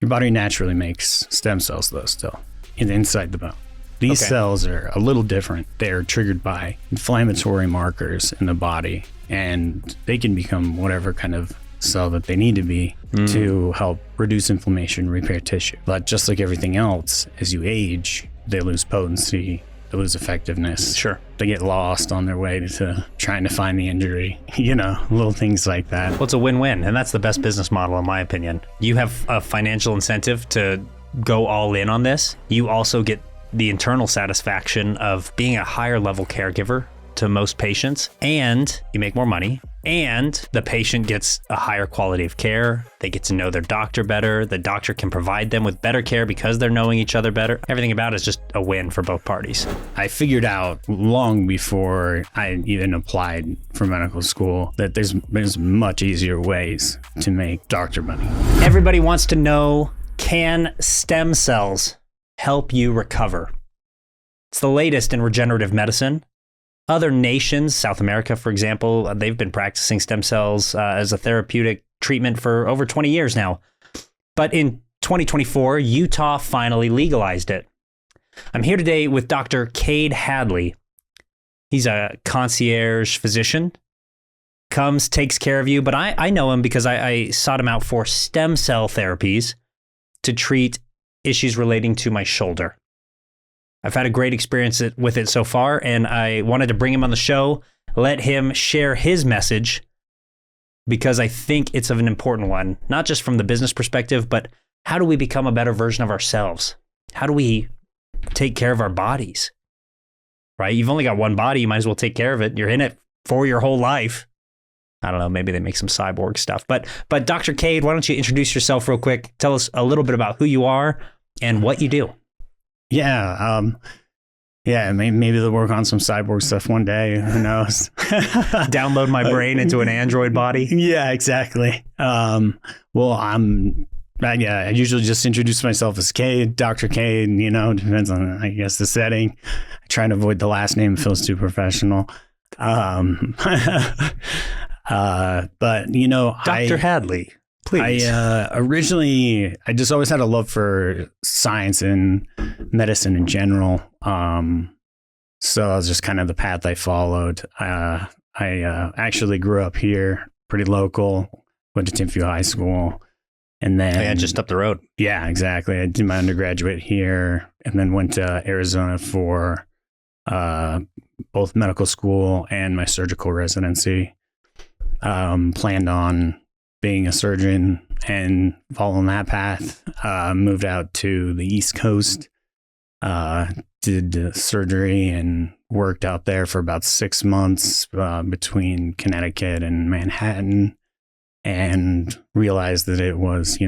Your body naturally makes stem cells, though, still inside the bone. These cells are a little different. They're triggered by inflammatory markers in the body, and they can become whatever kind of cell that they need to be to help reduce inflammation, repair tissue. But just like everything else, as you age, they lose potency, they lose effectiveness. Sure. They get lost on their way to trying to find the injury, little things like that. Well, it's a win-win, and that's the best business model, in my opinion. You have a financial incentive to go all in on this. You also get the internal satisfaction of being a higher level caregiver to most patients, and you make more money, and the patient gets a higher quality of care. They get to know their doctor better. The doctor can provide them with better care because they're knowing each other better. Everything about it is just a win for both parties. I figured out long before I even applied for medical school that there's much easier ways to make doctor money. Everybody wants to know, can stem cells help you recover? It's the latest in regenerative medicine. Other nations, South America, for example, they've been practicing stem cells as a therapeutic treatment for over 20 years now. But in 2024, Utah finally legalized it. I'm here today with Dr. Kade Hadley. He's a concierge physician, comes, takes care of you, but I know him because I sought him out for stem cell therapies to treat issues relating to my shoulder. I've had a great experience with it so far, and I wanted to bring him on the show, let him share his message, because I think it's of an important one, not just from the business perspective, but how do we become a better version of ourselves? How do we take care of our bodies, right? You've only got one body, you might as well take care of it. You're in it for your whole life. I don't know, maybe they make some cyborg stuff. But Dr. Kade, why don't you introduce yourself real quick? Tell us a little bit about who you are and what you do. Yeah, maybe they'll work on some cyborg stuff one day. Who knows? Download my brain into an android body. Yeah, exactly. I usually just introduce myself as Kade, Dr. Kade, depends on, I guess, the setting. I try to avoid the last name. It feels too professional. But, Dr. Hadley. Please. I just always had a love for science and medicine in general. So that was just kind of the path I followed. I actually grew up here, pretty local, went to Timpview High School. And then just up the road. Yeah, exactly. I did my undergraduate here and then went to Arizona for both medical school and my surgical residency. Planned on being a surgeon and following that path. Moved out to the East Coast, did surgery and worked out there for about 6 months between Connecticut and Manhattan, and realized that it was,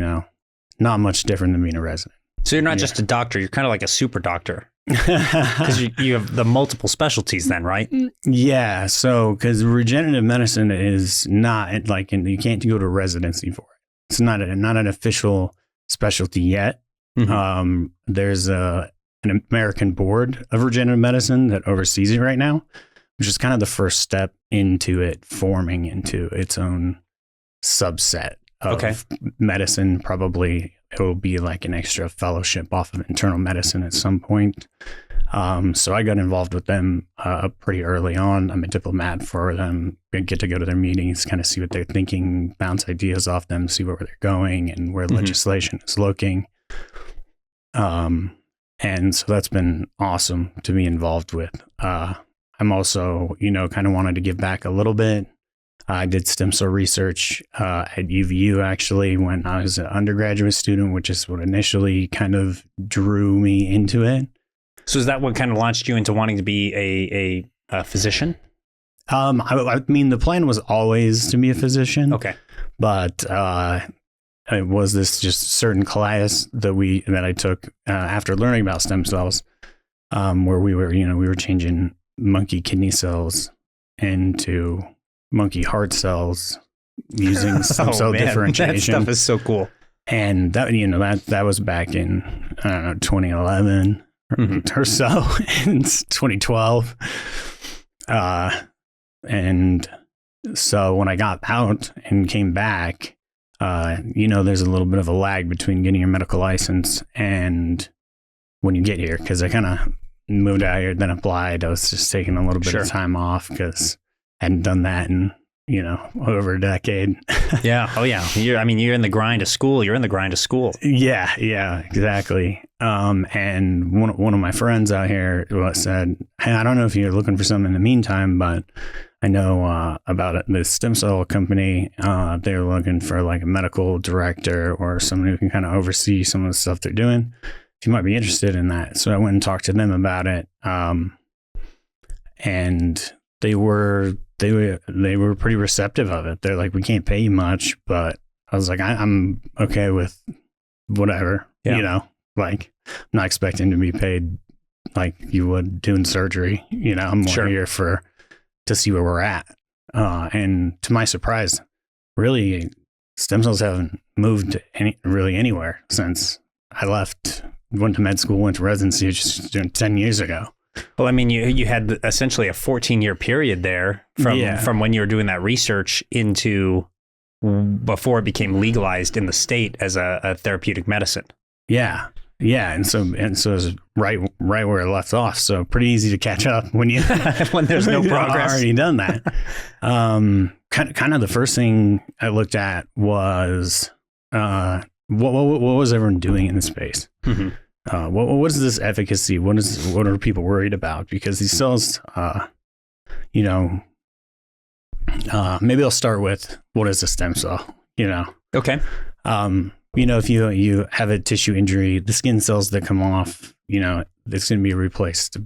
not much different than being a resident. So you're not just a doctor, you're kind of like a super doctor. Because you have the multiple specialties then, right? Yeah. So, because regenerative medicine is not like, you can't go to residency for it. It's not an official specialty yet. Mm-hmm. There's an American board of regenerative medicine that oversees it right now, which is kind of the first step into it forming into its own subset of medicine. Probably it will be like an extra fellowship off of internal medicine at some point. So I got involved with them pretty early on. I'm a diplomat for them. I get to go to their meetings, kind of see what they're thinking, bounce ideas off them, see where they're going and where legislation is looking. And so that's been awesome to be involved with. I'm also, kind of wanted to give back a little bit. I did stem cell research at UVU, actually, when I was an undergraduate student, which is what initially kind of drew me into it. So is that what kind of launched you into wanting to be a physician? I mean, the plan was always to be a physician. Okay. But it was this just certain class that I took after learning about stem cells, where we were changing monkey kidney cells into monkey heart cells using stem cell differentiation. That stuff is so cool. And that was back in, 2011 or so, and 2012. And so when I got out and came back, there's a little bit of a lag between getting your medical license and when you get here. Because I kind of moved out here, then applied. I was just taking a little bit of time off because I hadn't done that in, over a decade. Yeah. Oh, yeah. You're in the grind of school. You're in the grind of school. Yeah, exactly. And one of my friends out here said, hey, I don't know if you're looking for something in the meantime, but I know about this stem cell company. They're looking for like a medical director or someone who can kind of oversee some of the stuff they're doing. If you might be interested in that. So I went and talked to them about it. And they were pretty receptive of it. They're like, we can't pay you much, but I was like, I'm okay with whatever, like I'm not expecting to be paid like you would doing surgery. I'm more here to see where we're at. And to my surprise, really stem cells haven't moved anywhere since I went to med school, went to residency just 10 years ago. Well, you had essentially a 14-year period there from when you were doing that research into before it became legalized in the state as a therapeutic medicine. Yeah. Yeah. And so it's right where it left off. So pretty easy to catch up when you, when there's no progress. Already done that. Kind of the first thing I looked at was, what was everyone doing in the space? Mm-hmm. What is this efficacy? What are people worried about? Because these cells, maybe I'll start with what is a stem cell, Okay. If you have a tissue injury, the skin cells that come off, it's going to be replaced.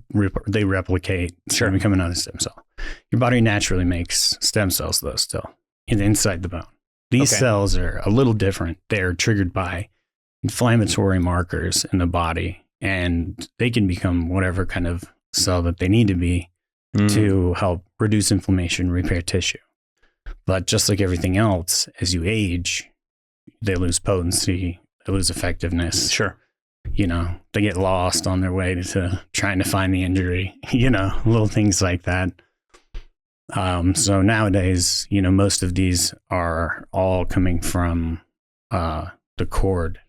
They replicate. It's going to become another stem cell. Your body naturally makes stem cells, though, still inside the bone. These cells are a little different. They're triggered by inflammatory markers in the body, and they can become whatever kind of cell that they need to be to help reduce inflammation, repair tissue. But just like everything else, as you age, they lose potency, they lose effectiveness. Sure. They get lost on their way to trying to find the injury, little things like that. So nowadays, most of these are all coming from the cord.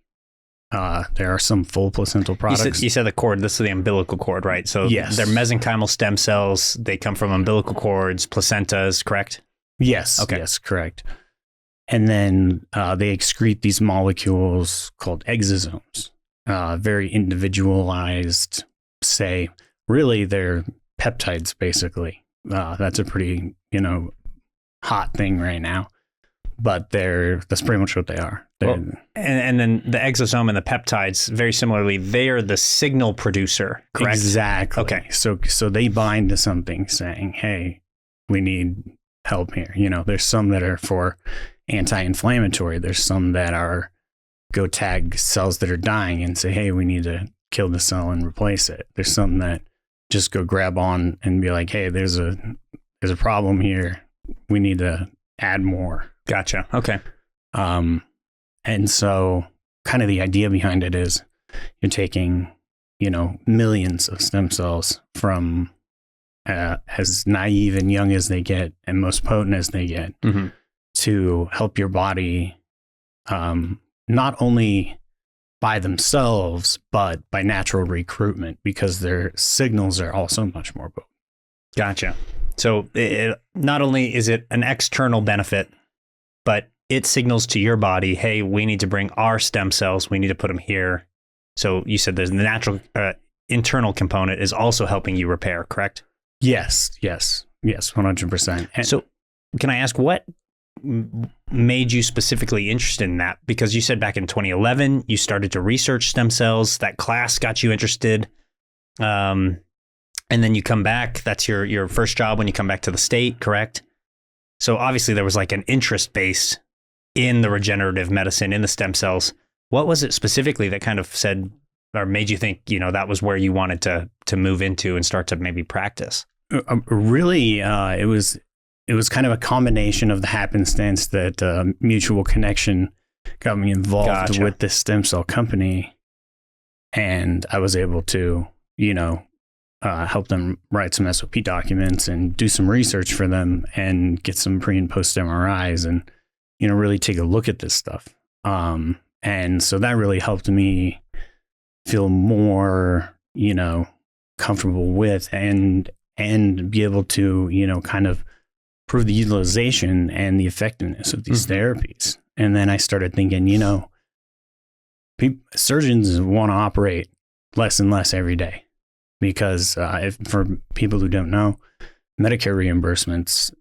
There are some full placental products. You said the cord, this is the umbilical cord, right? So yes. They're mesenchymal stem cells. They come from umbilical cords, placentas, correct? Yes. Okay. Yes, correct. And then they excrete these molecules called exosomes, very individualized, really they're peptides, basically. That's a pretty, hot thing right now. But that's pretty much what they are. And then the exosome and the peptides, very similarly, they are the signal producer, correct? Exactly. Okay. So they bind to something saying, hey, we need help here. There's some that are for anti-inflammatory. There's some that are go tag cells that are dying and say, hey, we need to kill the cell and replace it. There's some that just go grab on and be like, hey, there's a problem here. We need to add more. Gotcha. Okay. And so kind of the idea behind it is you're taking, millions of stem cells from as naive and young as they get and most potent as they get to help your body not only by themselves, but by natural recruitment, because their signals are also much more potent. Gotcha. So it, not only is it an external benefit, but it signals to your body, hey, we need to bring our stem cells. We need to put them here. So you said there's the natural internal component is also helping you repair, correct? Yes, 100%. And so can I ask what made you specifically interested in that? Because you said back in 2011, you started to research stem cells. That class got you interested. And then you come back. That's your first job when you come back to the state, correct? So obviously there was like an interest base in the regenerative medicine, in the stem cells. What was it specifically that kind of said or made you think, that was where you wanted to move into and start to maybe practice? Really, it was kind of a combination of the happenstance that Mutual Connection got me involved with this stem cell company. And I was able to, help them write some SOP documents and do some research for them and get some pre and post MRIs. And really take a look at this stuff. And so that really helped me feel more, comfortable with and be able to, kind of prove the utilization and the effectiveness of these therapies. And then I started thinking, surgeons want to operate less and less every day because for people who don't know, Medicare reimbursements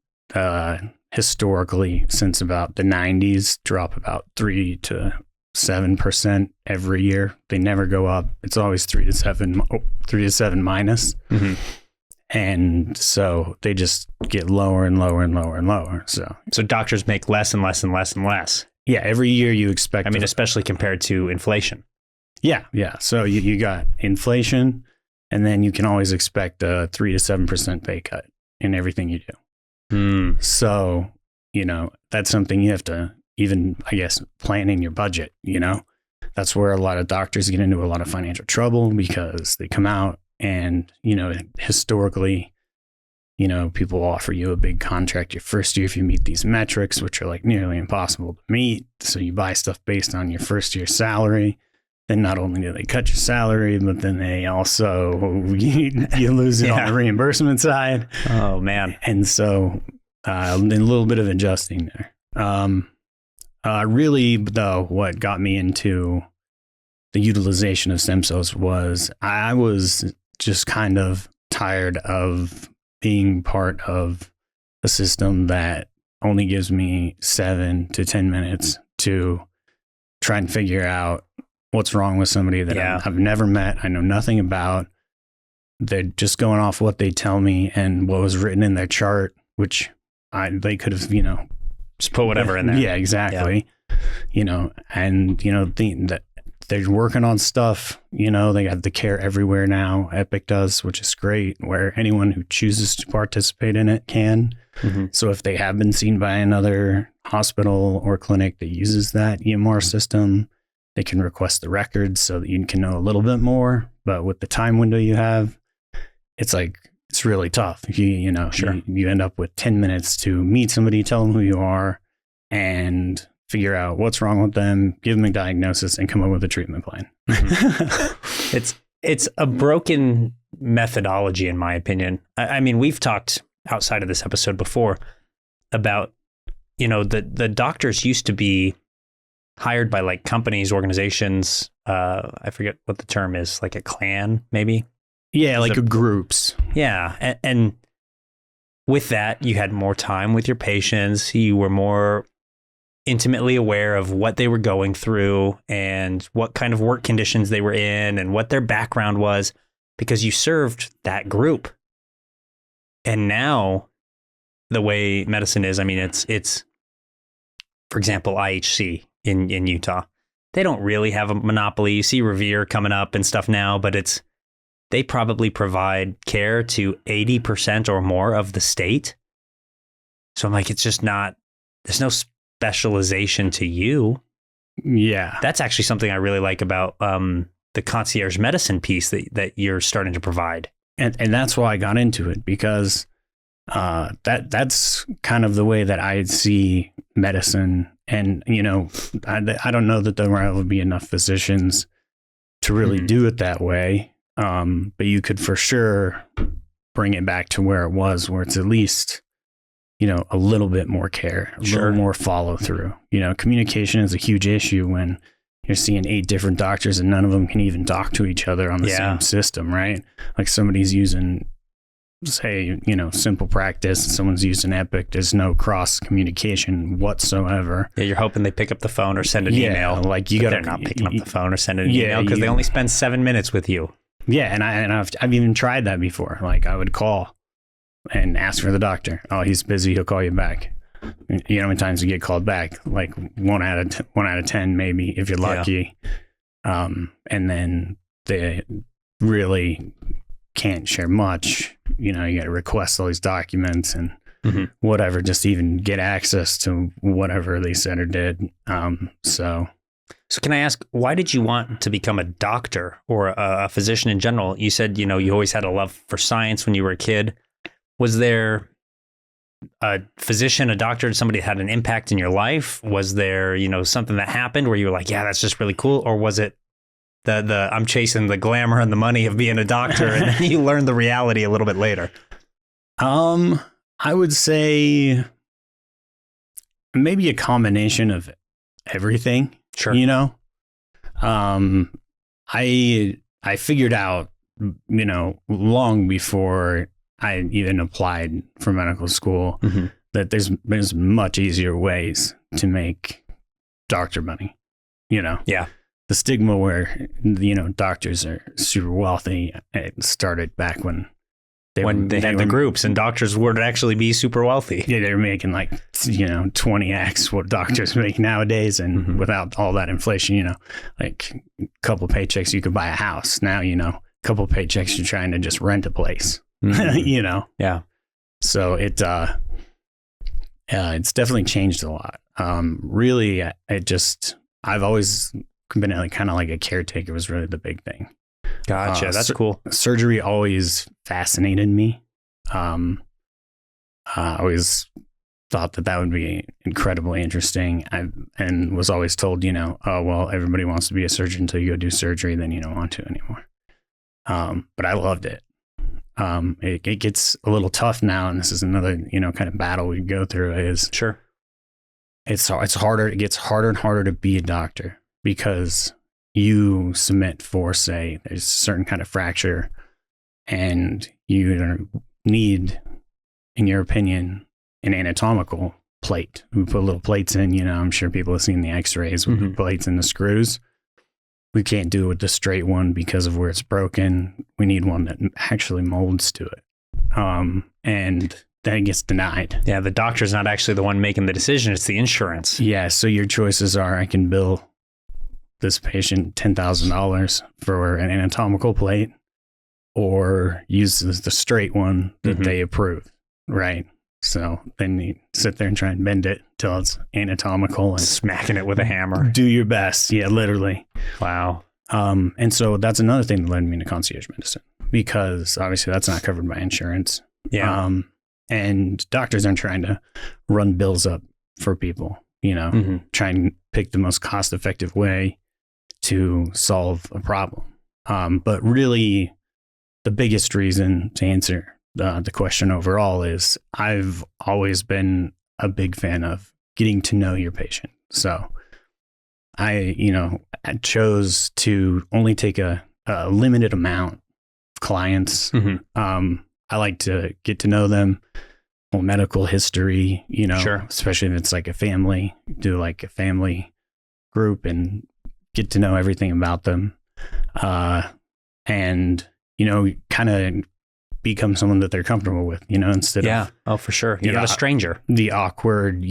historically since about the 90s drop about 3 to 7% every year. They never go up. It's always 3 to 7 minus. And so they just get lower and lower and lower and lower. So doctors make less and less and less and less. Yeah, every year you expect. Especially compared to inflation. Yeah. So you got inflation, and then you can always expect a 3 to 7% pay cut in everything you do. So, that's something you have to even, I guess, plan in your budget, That's where a lot of doctors get into a lot of financial trouble because they come out and, historically, people offer you a big contract your first year if you meet these metrics, which are like nearly impossible to meet. So you buy stuff based on your first year salary. Then not only do they cut your salary, but then they also, you lose it on the reimbursement side. Oh, man. And so a little bit of adjusting there. Really, though, what got me into the utilization of stem cells was I was just kind of tired of being part of a system that only gives me 7 to 10 minutes to try and figure out what's wrong with somebody that I've never met, I know nothing about. They're just going off what they tell me and what was written in their chart, which they could have, just put whatever in there. Yeah, exactly. Yeah. That they're working on stuff, they have the care everywhere now. Epic does, which is great, where anyone who chooses to participate in it can. So if they have been seen by another hospital or clinic that uses that EMR system, they can request the records so that you can know a little bit more. But with the time window you have, it's really tough. You end up with 10 minutes to meet somebody, tell them who you are, and figure out what's wrong with them, give them a diagnosis, and come up with a treatment plan. It's a broken methodology, in my opinion. We've talked outside of this episode before about, the doctors used to be hired by like companies, organizations. I forget what the term is, like a clan, maybe. Yeah, like groups. Yeah. And with that, you had more time with your patients. You were more intimately aware of what they were going through and what kind of work conditions they were in and what their background was, because you served that group. And now the way medicine is, it's for example, IHC in Utah. They don't really have a monopoly. You see Revere coming up and stuff now, but they probably provide care to 80% or more of the state. So I'm like, it's just not, there's no specialization to you. Yeah. That's actually something I really like about the concierge medicine piece that you're starting to provide. And that's why I got into it, because that's kind of the way that I see medicine. And, I don't know that there will ever be enough physicians to really do it that way. But you could for sure bring it back to where it was, where it's at least, a little bit more care, a little more follow through. Communication is a huge issue when you're seeing 8 different doctors and none of them can even talk to each other on the same system, right? Like somebody's using, say, Simple Practice, someone's using Epic. There's no cross communication whatsoever. Yeah, you're hoping they pick up the phone or send an email. Like they're not picking up the phone or sending an email because they only spend 7 minutes with you. Yeah, and I've even tried that before. Like I would call and ask for the doctor. Oh, he's busy. He'll call you back. You know how many times you get called back? Like 1 out of 10, maybe, if you're lucky. Yeah. And then they really can't share much. You got to request all these documents and whatever, just to even get access to whatever they said or did. So can I ask, why did you want to become a doctor or a physician in general? You said, you always had a love for science when you were a kid. Was there a physician, a doctor, somebody that had an impact in your life? Was there, something that happened where you were like, yeah, that's just really cool? Or was it the I'm chasing the glamour and the money of being a doctor, and then you learn the reality a little bit later? I would say maybe a combination of everything. Sure. I figured out, long before I even applied for medical school, that there's much easier ways to make doctor money. Yeah. The stigma where, doctors are super wealthy, it started back when they had the groups and doctors would actually be super wealthy. Yeah, they're making 20x what doctors make nowadays. And without all that inflation, like a couple paychecks, you could buy a house. Now, a couple paychecks, you're trying to just rent a place, Yeah. So it's definitely changed a lot. Really, I've always been kind of like a caretaker was really the big thing. Gotcha. That's cool. Surgery always fascinated me. I always thought that would be incredibly interesting. And was always told, oh, well, everybody wants to be a surgeon until you go do surgery, then you don't want to anymore. But I loved it. It gets a little tough now, and this is another, kind of battle we go through is sure. It's harder. It gets harder and harder to be a doctor because you submit for, say, there's a certain kind of fracture and you need, in your opinion, an anatomical plate. We put little plates in, I'm sure people have seen the x-rays with the plates and the screws. We can't do it with the straight one because of where it's broken. We need one that actually molds to it. And then it gets denied. Yeah, the doctor's not actually the one making the decision. It's the insurance. Yeah, so your choices are, I can bill this patient $10,000 for an anatomical plate or use the straight one that they approve, right? So then you sit there and try and bend it till it's anatomical and smacking it with a hammer. Do your best. Yeah, literally. Wow. And so that's another thing that led me to concierge medicine because obviously that's not covered by insurance. Yeah. And doctors aren't trying to run bills up for people, try and pick the most cost effective way to solve a problem. But really the biggest reason to answer the question overall is I've always been a big fan of getting to know your patient. So I chose to only take a limited amount of clients. I like to get to know them, whole medical history, sure. Especially if it's like a family, do like a family group and get to know everything about them. And, kind of become someone that they're comfortable with, instead of. Oh, for sure. You're not a stranger. The awkward,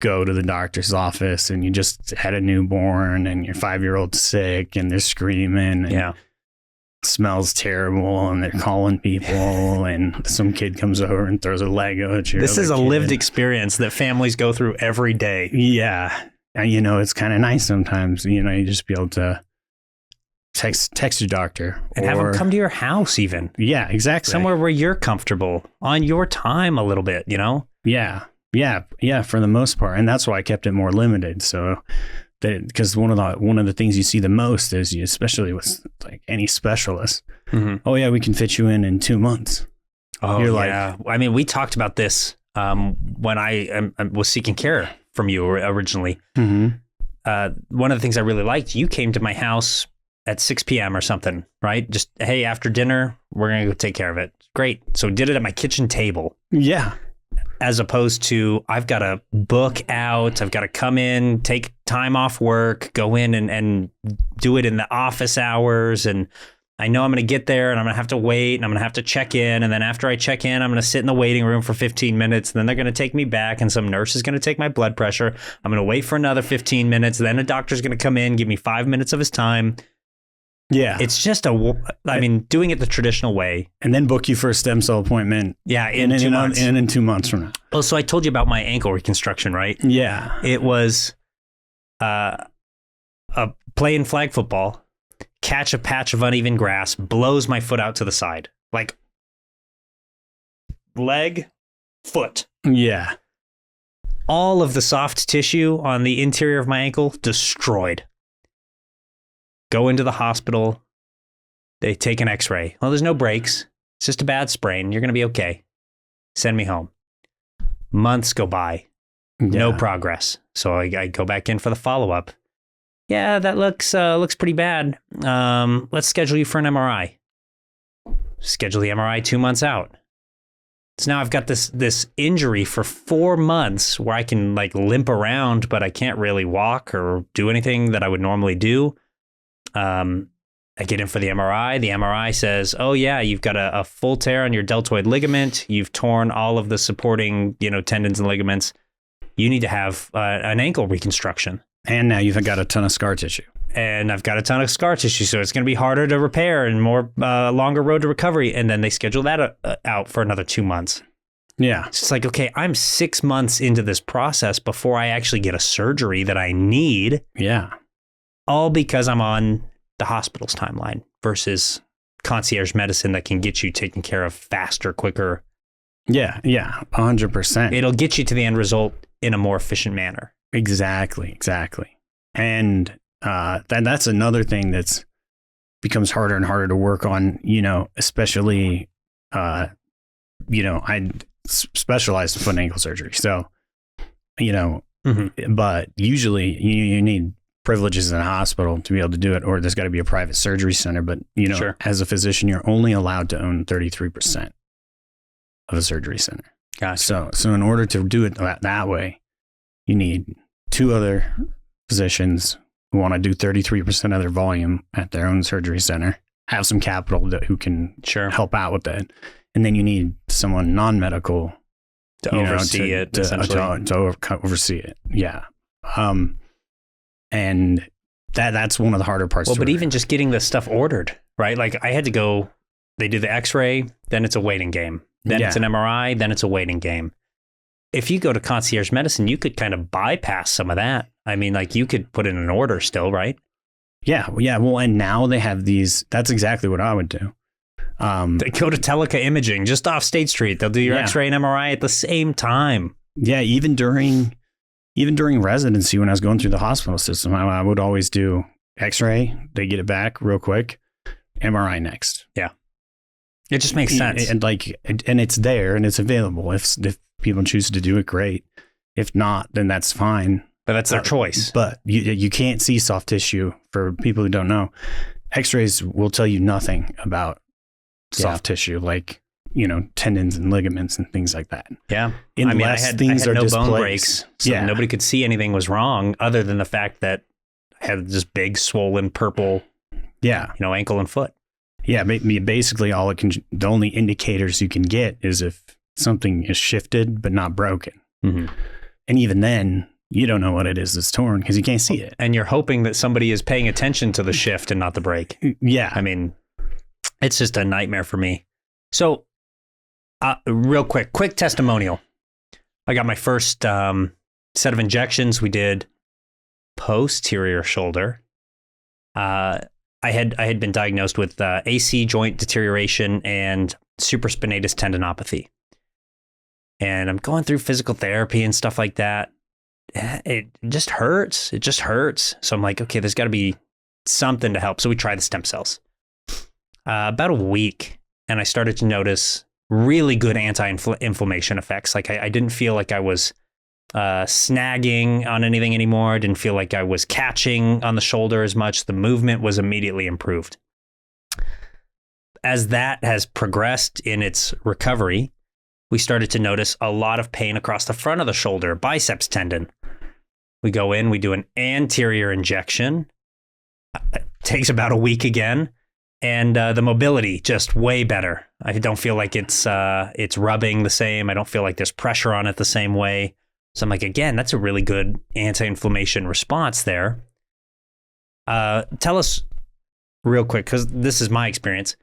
go to the doctor's office and you just had a newborn and your 5-year-old's sick and they're screaming. And it smells terrible and they're calling people and some kid comes over and throws a Lego at you. This is a lived experience that families go through every day. Yeah. And, it's kind of nice sometimes, you just be able to text your doctor and have them come to your house even. Yeah, exactly. Somewhere where you're comfortable on your time a little bit, Yeah. For the most part. And that's why I kept it more limited. So because one of the things you see the most is especially with like any specialist. Oh yeah, we can fit you in 2 months. Oh, you're yeah. I mean, we talked about this when I was seeking care from you originally. One of the things I really liked, you came to my house at 6 p.m. or something, right? Just, hey, after dinner, we're going to go take care of it. Great. So did it at my kitchen table. Yeah. As opposed to, I've got to book out, I've got to come in, take time off work, go in and do it in the office hours. And I know I'm going to get there and I'm going to have to wait and I'm going to have to check in. And then after I check in, I'm going to sit in the waiting room for 15 minutes. And then they're going to take me back and some nurse is going to take my blood pressure. I'm going to wait for another 15 minutes. Then a doctor's going to come in, give me 5 minutes of his time. Yeah. It's just doing it the traditional way. And then book you for a stem cell appointment. Yeah. In 2 months. And in 2 months from now. Oh, so I told you about my ankle reconstruction, right? Yeah. It was playing flag football, catch a patch of uneven grass, blows my foot out to the side. Like leg, foot. Yeah. All of the soft tissue on the interior of my ankle destroyed. Go into the hospital. They take an x-ray. Well, there's no breaks. It's just a bad sprain. You're going to be okay. Send me home. Months go by. No progress. So I go back in for the follow-up. Yeah, that looks pretty bad. Let's schedule you for an MRI. Schedule the MRI 2 months out. So now I've got this injury for 4 months where I can like limp around, but I can't really walk or do anything that I would normally do. I get in for the MRI. The MRI says, oh yeah, you've got a full tear on your deltoid ligament. You've torn all of the supporting, tendons and ligaments. You need to have an ankle reconstruction. And now you've got a ton of scar tissue. And I've got a ton of scar tissue, so it's going to be harder to repair and more longer road to recovery. And then they schedule that out for another 2 months. Yeah. It's like, okay, I'm 6 months into this process before I actually get a surgery that I need. Yeah. All because I'm on the hospital's timeline versus concierge medicine that can get you taken care of faster, quicker. Yeah. 100%. It'll get you to the end result in a more efficient manner. Exactly. And that's another thing that's becomes harder and harder to work on, especially, I specialized in foot and ankle surgery. So, but usually you need privileges in a hospital to be able to do it, or there's got to be a private surgery center. But, Sure. As a physician, you're only allowed to own 33% of a surgery center. Gotcha. So in order to do it that way, you need 2 other physicians who want to do 33% of their volume at their own surgery center, have some capital who can help out with that. And then you need someone non-medical to oversee it, to oversee it. Yeah. And that's one of the harder parts. Well, but even just getting the stuff ordered, right? Like I had to go, they do the x-ray, then it's a waiting game. Then it's an MRI, then it's a waiting game. If you go to concierge medicine, you could kind of bypass some of that. I mean, like you could put in an order still, right? Yeah. Well, and now they have these, that's exactly what I would do. They go to Teleca Imaging just off State Street. They'll do your x-ray and MRI at the same time. Yeah. Even during residency, when I was going through the hospital system, I would always do x-ray. They get it back real quick. MRI next. Yeah. It just makes sense. And it's there and it's available. If people choose to do it, great. If not, then that's fine. But that's their choice. But you can't see soft tissue for people who don't know. X-rays will tell you nothing about soft tissue, like, tendons and ligaments and things like that. Yeah. Unless I had are no displaced. Bone breaks. So nobody could see anything was wrong other than the fact that I had this big swollen purple, ankle and foot. Yeah. Basically the only indicators you can get is if something is shifted, but not broken. Mm-hmm. And even then, you don't know what it is that's torn because you can't see it. And you're hoping that somebody is paying attention to the shift and not the break. Yeah. I mean, it's just a nightmare for me. So real quick testimonial. I got my first set of injections. We did posterior shoulder. I had been diagnosed with AC joint deterioration and supraspinatus tendinopathy. And I'm going through physical therapy and stuff like that. It just hurts. It just hurts. So I'm like, okay, there's got to be something to help. So we tried the stem cells. About a week, and I started to notice really good anti-inflammation effects. Like I didn't feel like I was snagging on anything anymore. I didn't feel like I was catching on the shoulder as much. The movement was immediately improved. As that has progressed in its recovery, we started to notice a lot of pain across the front of the shoulder, biceps tendon. We go in, we do an anterior injection. It takes about a week again. And the mobility just way better. I don't feel like it's rubbing the same. I don't feel like there's pressure on it the same way. So I'm like, again, that's a really good anti-inflammation response there. Tell us real quick, because this is my experience.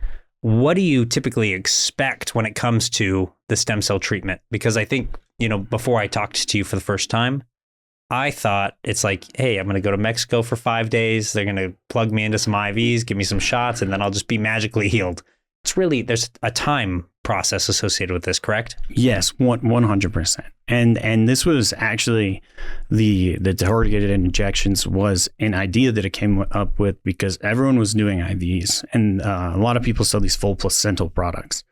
What do you typically expect when it comes to the stem cell treatment? Because I think, before I talked to you for the first time, I thought it's like, hey, I'm going to go to Mexico for 5 days. They're going to plug me into some IVs, give me some shots, and then I'll just be magically healed. it's really, there's a time process associated with this, correct? Yes, 100%. And this was actually the targeted injections was an idea that it came up with because everyone was doing IVs, and a lot of people sell these full placental products,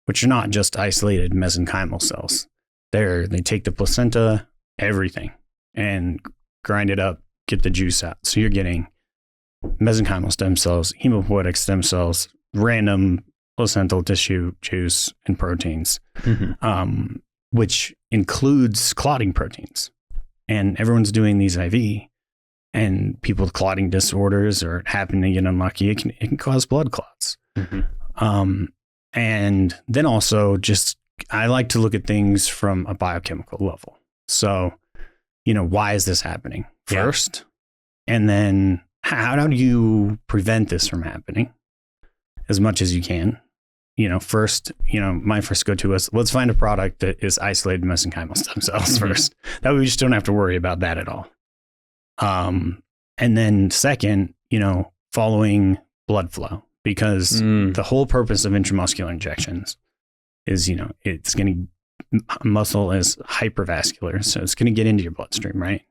which are not just isolated mesenchymal cells. They take the placenta, everything, and grind it up, get the juice out. So you're getting mesenchymal stem cells, hematopoietic stem cells, random placental tissue, juice, and proteins, which includes clotting proteins. And everyone's doing these IV, and people with clotting disorders or happen to get unlucky, it can cause blood clots. And then also just, I like to look at things from a biochemical level. So, why is this happening first? And then how do you prevent this from happening as much as you can? First, my first go-to was, let's find a product that is isolated mesenchymal stem cells first. That way we just don't have to worry about that at all. And then second, following blood flow, because the whole purpose of intramuscular injections is, it's going to, muscle is hypervascular. So it's going to get into your bloodstream, right?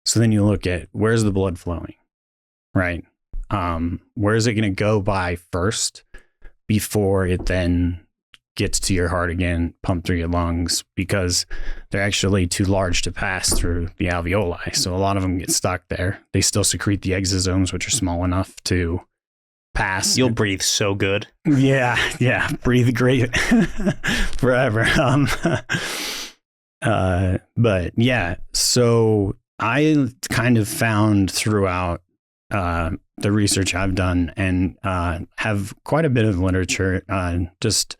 So then you look at, where's the blood flowing, right? Where is it going to go by first before it then gets to your heart again, pump through your lungs, because they're actually too large to pass through the alveoli. So a lot of them get stuck there. They still secrete the exosomes, which are small enough to pass. You'll breathe so good. Yeah. Breathe great forever. But yeah, so I kind of found throughout the research I've done and have quite a bit of literature, just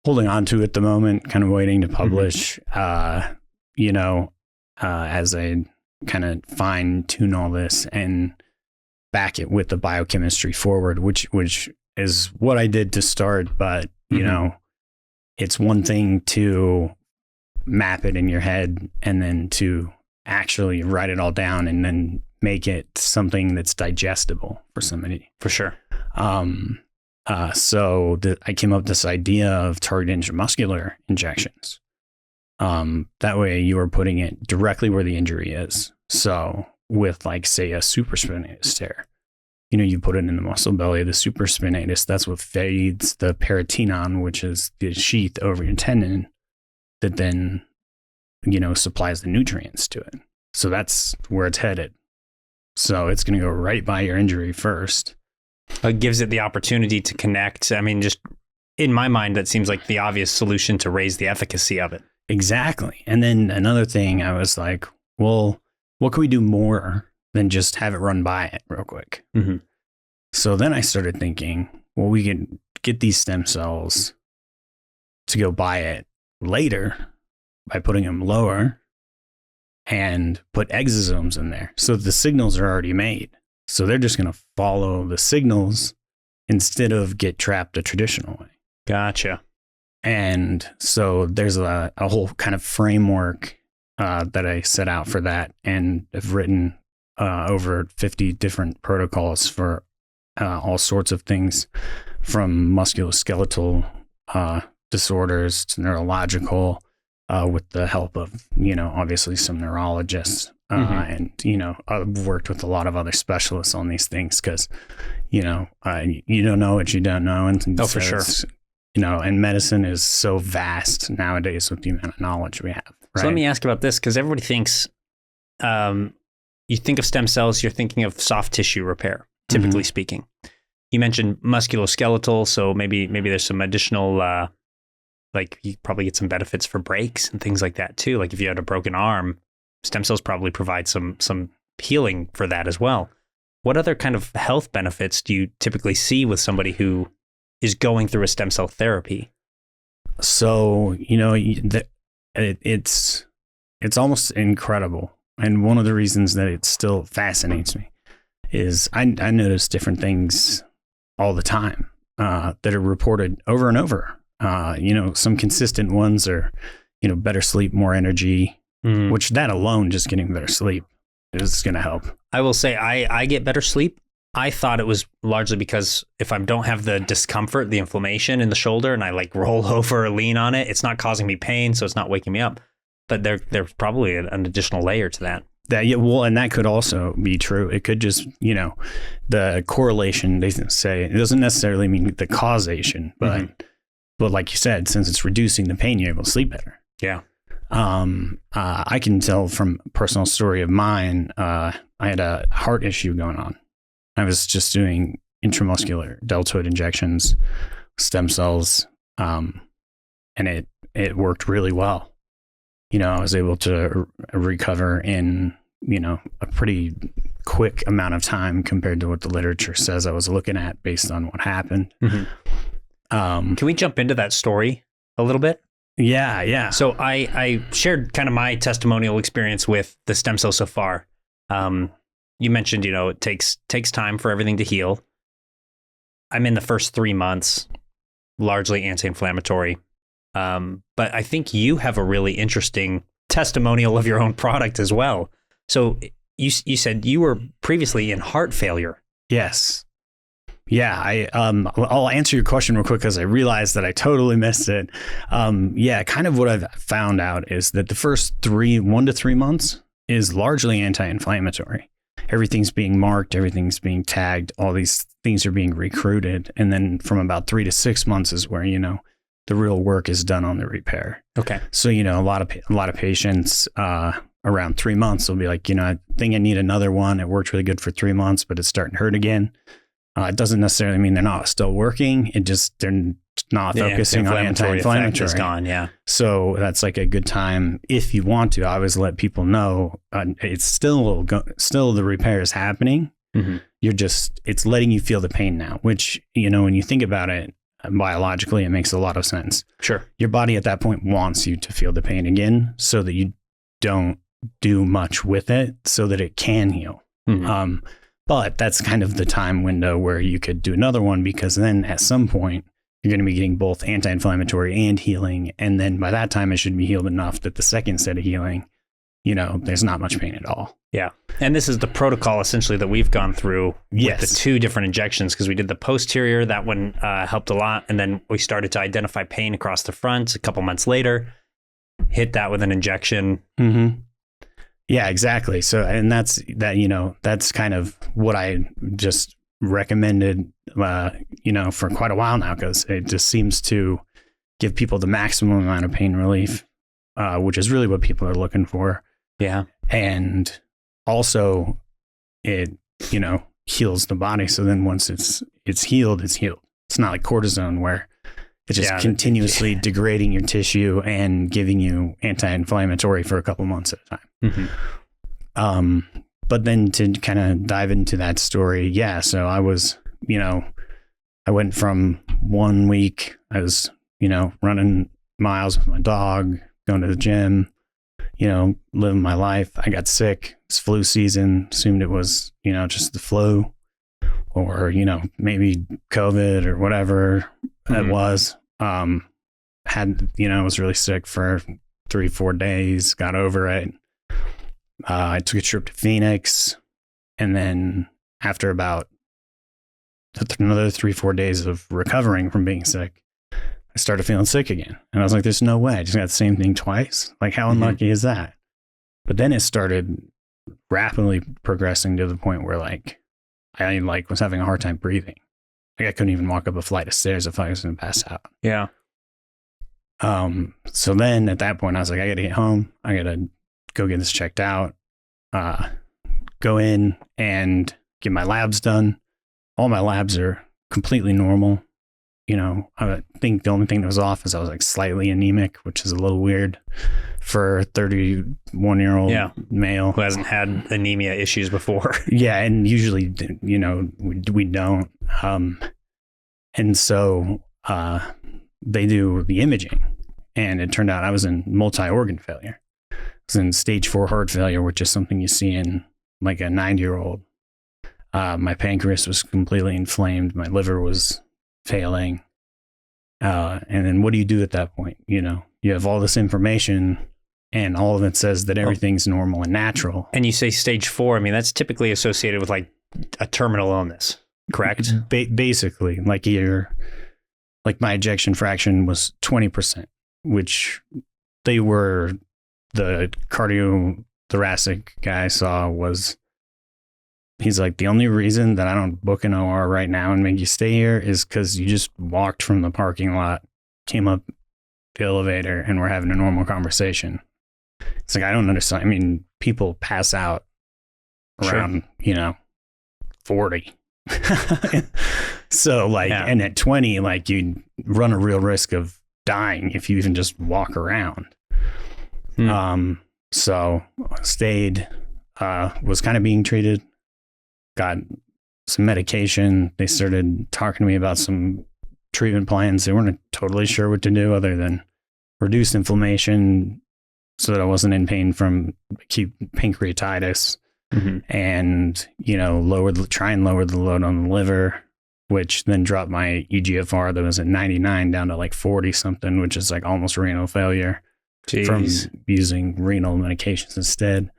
holding on to at the moment, kind of waiting to publish, as I kind of fine tune all this and back it with the biochemistry forward, which is what I did to start. But, it's one thing to map it in your head and then to actually write it all down and then make it something that's digestible for somebody. For sure. So I came up with this idea of targeted intramuscular injections. That way you are putting it directly where the injury is. So with, like, say, a supraspinatus tear, you put it in the muscle belly of the supraspinatus. That's what feeds the peritoneum, which is the sheath over your tendon that then, supplies the nutrients to it. So that's where it's headed. So it's going to go right by your injury first. It gives it the opportunity to connect. I mean, just in my mind, that seems like the obvious solution to raise the efficacy of it. Exactly. And then another thing, I was like, well, what can we do more than just have it run by it real quick? So then I started thinking, well, we could get these stem cells to go by it later by putting them lower and put exosomes in there. So the signals are already made. So they're just going to follow the signals instead of get trapped a traditional way. Gotcha. And so there's a whole kind of framework that I set out for that, and have written over 50 different protocols for all sorts of things, from musculoskeletal disorders to neurological, with the help of, obviously some neurologists. And, I've worked with a lot of other specialists on these things because, you don't know what you don't know. And for sure. And medicine is so vast nowadays with the amount of knowledge we have. Right? So let me ask about this, because everybody thinks, you think of stem cells, you're thinking of soft tissue repair, typically speaking. You mentioned musculoskeletal, so maybe there's some additional, like you probably get some benefits for breaks and things like that too. Like if you had a broken arm, stem cells probably provide some healing for that as well. What other kind of health benefits do you typically see with somebody who is going through a stem cell therapy? So, it's almost incredible. And one of the reasons that it still fascinates me is I notice different things all the time that are reported over and over. Some consistent ones are, better sleep, more energy, which that alone, just getting better sleep, is going to help. I will say I get better sleep, I thought it was largely because if I don't have the discomfort, the inflammation in the shoulder, and I like roll over or lean on it, it's not causing me pain, so it's not waking me up. But there's probably an additional layer to that. And that could also be true. It could just, the correlation, they say, it doesn't necessarily mean the causation, but like you said, since it's reducing the pain, you're able to sleep better. Yeah. I can tell from a personal story of mine, I had a heart issue going on. I was just doing intramuscular deltoid injections, stem cells, and it worked really well. I was able to recover in, a pretty quick amount of time compared to what the literature says I was looking at based on what happened. Can we jump into that story a little bit? Yeah. So I shared kind of my testimonial experience with the stem cells so far. You mentioned, it takes time for everything to heal. I'm in the first 3 months, largely anti-inflammatory. But I think you have a really interesting testimonial of your own product as well. So you said you were previously in heart failure. Yes. Yeah. I'll answer your question real quick because I realized that I totally missed it. Kind of what I've found out is that the first 1 to 3 months is largely anti-inflammatory. Everything's being marked, everything's being tagged, all these things are being recruited. And then from about 3 to 6 months is where, the real work is done on the repair. Okay. So, a lot of patients around 3 months will be like, I think I need another one. It worked really good for 3 months, but it's starting to hurt again. It doesn't necessarily mean they're not still working. They're not focusing on anti-inflammatory. Is gone, yeah. So that's like a good time if you want to. I always let people know it's still the repair is happening. Mm-hmm. It's letting you feel the pain now, which, when you think about it, biologically, it makes a lot of sense. Sure. Your body at that point wants you to feel the pain again so that you don't do much with it so that it can heal. Mm-hmm. But that's kind of the time window where you could do another one, because then at some point you're going to be getting both anti-inflammatory and healing. And then by that time it should be healed enough that the second set of healing, there's not much pain at all. Yeah. And this is the protocol essentially that we've gone through with the 2 different injections, because we did the posterior. That one helped a lot. And then we started to identify pain across the front a couple months later, hit that with an injection. Mm-hmm. Yeah, exactly. So, and that's kind of what I just recommended, for quite a while now, because it just seems to give people the maximum amount of pain relief, which is really what people are looking for. Yeah. And also it, heals the body. So then once it's healed, it's healed. It's not like cortisone where it's just continuously degrading your tissue and giving you anti-inflammatory for a couple months at a time. Mm-hmm. But then to kind of dive into that story, so I was, I went from 1 week, I was, running miles with my dog, going to the gym, living my life. I got sick. It's flu season, assumed it was, just the flu or, maybe COVID or whatever it was. Was really sick for 3-4 days, got over it. I took a trip to Phoenix, and then after about another 3-4 days of recovering from being sick, I started feeling sick again. And I was like, there's no way. I just got the same thing twice. Like, how unlucky is that? But then it started rapidly progressing to the point where I was having a hard time breathing. Like I couldn't even walk up a flight of stairs if I was going to pass out. Yeah. So then at that point I was like, I got to get home. I got to go get this checked out, go in and get my labs done. All my labs are completely normal. I think the only thing that was off is I was slightly anemic, which is a little weird for a 31-year-old male who hasn't had anemia issues before. Yeah. And usually, we don't. And so, they do the imaging, and it turned out I was in multi-organ failure. I was in stage 4 heart failure, which is something you see in a 90-year-old. My pancreas was completely inflamed. My liver was failing. And then what do you do at that point? You have all this information and all of it says that everything's normal and natural. And you say stage 4, that's typically associated with a terminal illness, correct? Basically, like my ejection fraction was 20%, which they were, the cardiothoracic guy I saw was, he's like, the only reason that I don't book an OR right now and make you stay here is because you just walked from the parking lot, came up the elevator, and we're having a normal conversation. It's like, I don't understand. I mean, people pass out around, 40. So like, and at 20, like, you run a real risk of dying if you even just walk around. So stayed, was kind of being treated, got some medication. They started talking to me about some treatment plans. They weren't totally sure what to do other than reduce inflammation so that I wasn't in pain from acute pancreatitis, and, try and lower the load on the liver, which then dropped my EGFR that was at 99 down to like 40 something, which is like almost renal failure. Jeez. From using renal medications instead.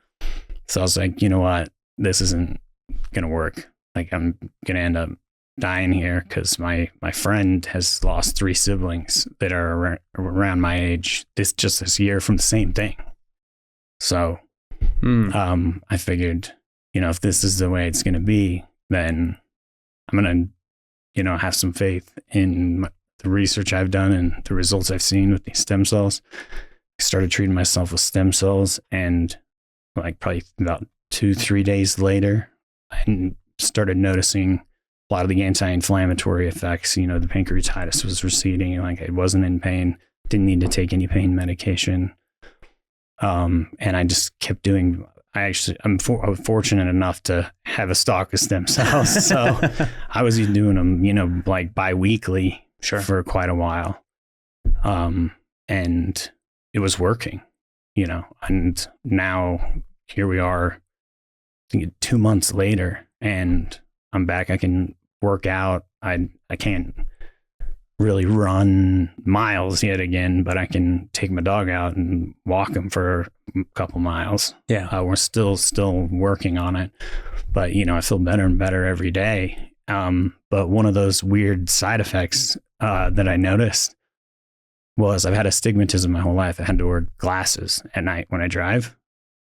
So I was like, you know what? This isn't going to work. Like, I'm going to end up dying here because my friend has lost 3 siblings that are around my age this year from the same thing. So I figured, if this is the way it's going to be, then I'm going to, have some faith in the research I've done and the results I've seen with these stem cells. I started treating myself with stem cells, and like probably about 2-3 days later, I started noticing a lot of the anti-inflammatory effects. The pancreatitis was receding, like I wasn't in pain, didn't need to take any pain medication. And I just kept doing, I'm fortunate enough to have a stock of stem cells. So I was doing them, like bi-weekly for quite a while. And it was working, and now here we are, I think 2 months later, and I'm back. I can work out. I can't really run miles yet again, but I can take my dog out and walk him for a couple miles. Yeah. We're still working on it, but I feel better and better every day. But one of those weird side effects that I noticed was I've had astigmatism my whole life. I had to wear glasses at night when I drive.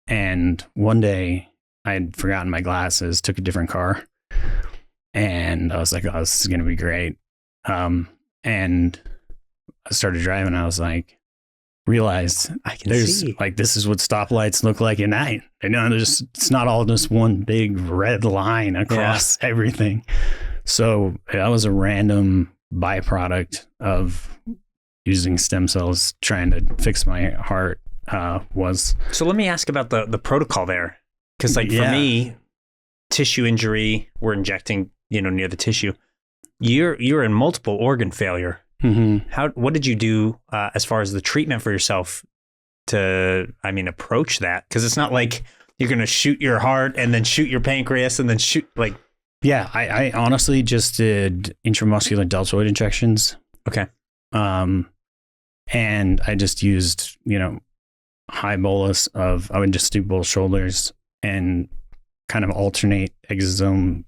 And one day I had forgotten my glasses, took a different car, and I was like, oh, this is going to be great. And I started driving. I was like, realized I can see. Like, this is what stoplights look like at night. It's not all just one big red line across everything. So that was a random byproduct of using stem cells, trying to fix my heart. So let me ask about the protocol there, because for me, tissue injury, we're injecting near the tissue. You're in multiple organ failure. What did you do as far as the treatment for yourself to approach that? Because it's not like you're gonna shoot your heart and then shoot your pancreas and then shoot like. Yeah, I honestly just did intramuscular deltoid injections. Okay. And I just used, high bolus of, I would just do both shoulders and kind of alternate exosome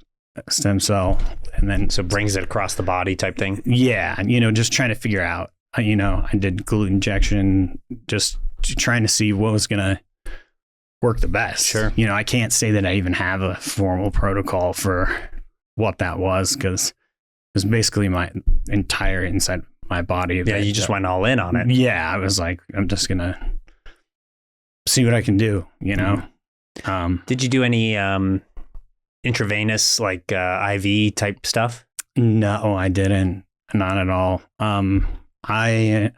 stem cell. And then, so brings it across the body type thing. Yeah. Just trying to figure out, I did glute injection, just trying to see what was going to work the best. Sure. I can't say that I even have a formal protocol for what that was, because it was basically my entire inside my body. Yeah, you just went all in on it. Yeah, I was like, I'm just gonna see what I can do, Did you do any intravenous, like IV type stuff? No, I didn't. Not at all. I'm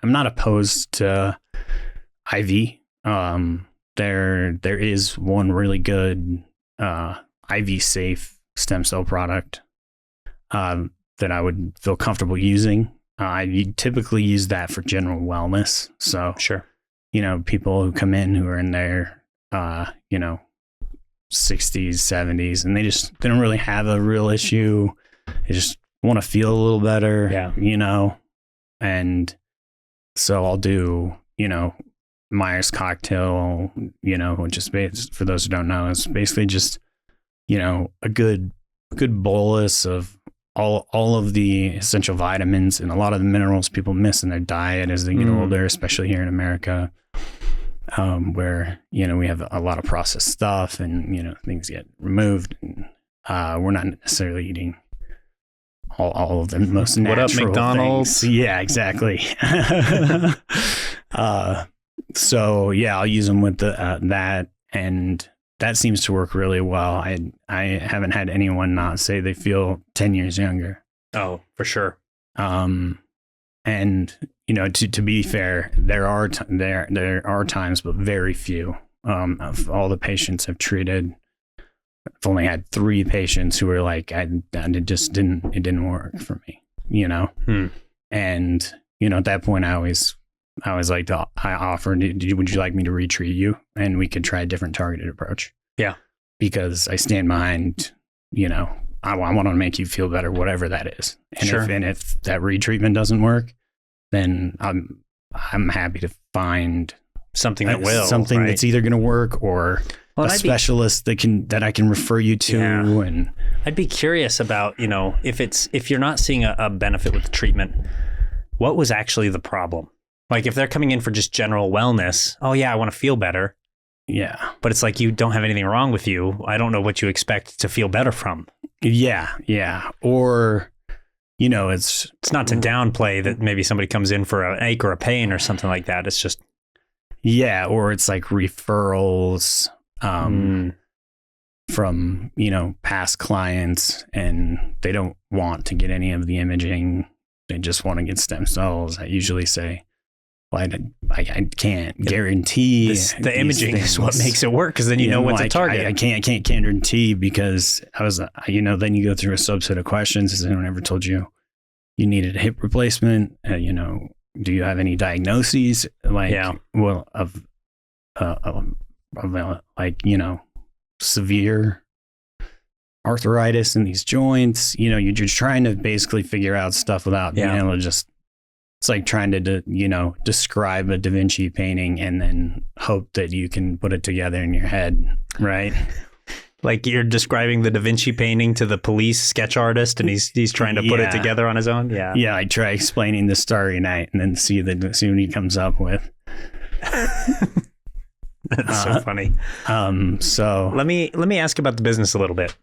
not opposed to IV. There is one really good IV safe stem cell product that I would feel comfortable using. I typically use that for general wellness. So, sure, people who come in who are in their, 60s, 70s, and they don't really have a real issue. They just want to feel a little better, and so I'll do, Myers cocktail, which is, for those who don't know, is basically just, a good good bolus of all of the essential vitamins and a lot of the minerals people miss in their diet as they get older, especially here in America, where, you know, we have a lot of processed stuff and, you know, things get removed. And, we're not necessarily eating all of the most natural What up, McDonald's? things. Yeah, exactly. So yeah, I'll use them with that, and that seems to work really well. I haven't had anyone not say they feel 10 years younger. Oh, for sure. And you know, to be fair, there are times, but very few. Of all the patients I've treated, I've only had 3 patients who were like, it didn't work for me, you know? And, you know, at that point I always offered, would you like me to retreat you? And we could try a different targeted approach. Yeah. Because I stand behind, you know, I want to make you feel better, whatever that is. And if that retreatment doesn't work, then I'm happy to find something that will, something that's either going to work or a specialist that I can refer you to. Yeah. And I'd be curious about, you know, if you're not seeing a benefit with the treatment, what was actually the problem? Like if they're coming in for just general wellness, oh yeah, I want to feel better. Yeah. But it's like, you don't have anything wrong with you. I don't know what you expect to feel better from. Yeah. Yeah. Or, you know, it's not to downplay that maybe somebody comes in for an ache or a pain or something like that. It's just. Yeah. Or it's like referrals from, you know, past clients, and they don't want to get any of the imaging. They just want to get stem cells. I usually say, well, I can't guarantee the imaging is what makes it work, because then you know what to target. I can't guarantee, because you know, then you go through a subset of questions. Has anyone ever told you needed a hip replacement? You know, do you have any diagnoses? Like, well, of like, you know, severe arthritis in these joints. You know, you're just trying to basically figure out stuff without being able to just. It's like trying to, you know, describe a Da Vinci painting and then hope that you can put it together in your head, right? Like you're describing the Da Vinci painting to the police sketch artist, and he's trying to put it together on his own. Yeah. Yeah. I try explaining the Starry Night and then see what he comes up with. That's so funny. So let me ask about the business a little bit.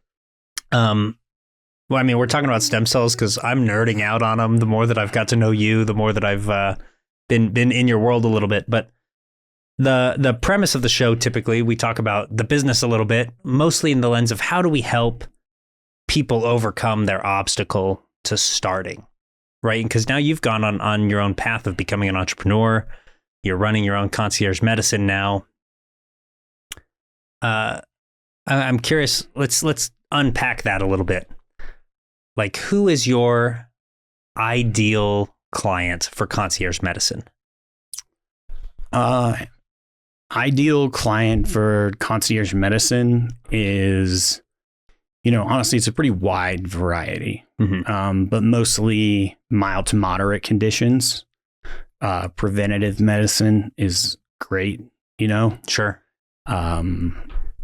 Well, I mean, we're talking about stem cells because I'm nerding out on them. The more that I've got to know you, the more that I've been in your world a little bit. But the premise of the show, typically, we talk about the business a little bit, mostly in the lens of how do we help people overcome their obstacle to starting, right? Because now you've gone on your own path of becoming an entrepreneur. You're running your own concierge medicine now. I'm curious. Let's unpack that a little bit. Like, who is your ideal client for concierge medicine? Ideal client for concierge medicine is, you know, honestly, it's a pretty wide variety, but mostly mild to moderate conditions. Preventative medicine is great, you know? Sure.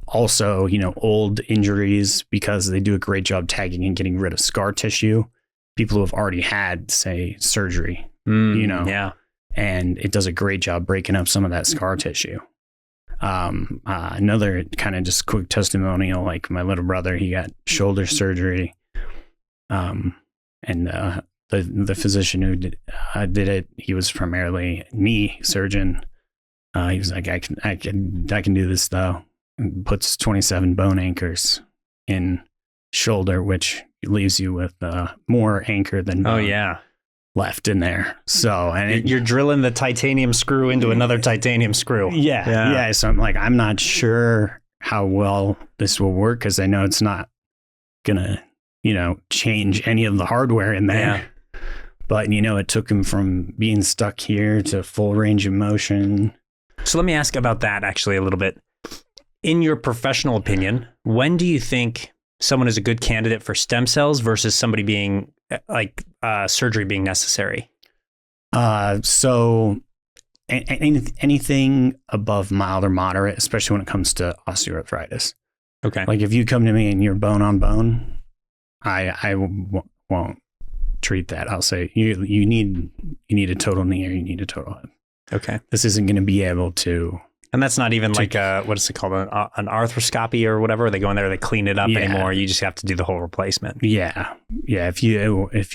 Also, you know, old injuries, because they do a great job tagging and getting rid of scar tissue. People who have already had, say, surgery, you know, and it does a great job breaking up some of that scar tissue. Another kind of just quick testimonial, like my little brother, he got shoulder surgery, and the physician who did it, he was primarily a knee surgeon. He was like, I can do this though. And puts 27 bone anchors in shoulder, which leaves you with more anchor than bone left in there. So, and you're drilling the titanium screw into another titanium screw. Yeah. So I'm like, I'm not sure how well this will work, because I know it's not gonna, you know, change any of the hardware in there. Yeah. But, you know, it took him from being stuck here to full range of motion. So let me ask about that actually a little bit. In your professional opinion, when do you think someone is a good candidate for stem cells versus somebody being like surgery being necessary? So anything above mild or moderate, especially when it comes to osteoarthritis. Okay. Like if you come to me and you're bone on bone, won't treat that. I'll say you need a total knee or you need a total hip. Okay. This isn't going to be able to. And that's not even like what is it called, an arthroscopy or whatever? They go in there, they clean it up anymore. You just have to do the whole replacement. Yeah. If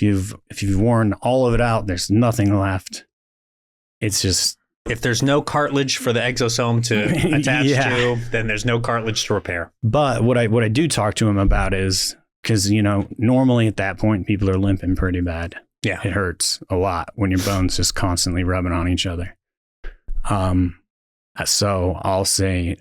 you've worn all of it out, there's nothing left. It's just, if there's no cartilage for the exosome to attach to, then there's no cartilage to repair. But what I do talk to him about is, because normally at that point people are limping pretty bad. Yeah, it hurts a lot when your bones just constantly rubbing on each other. So I'll say,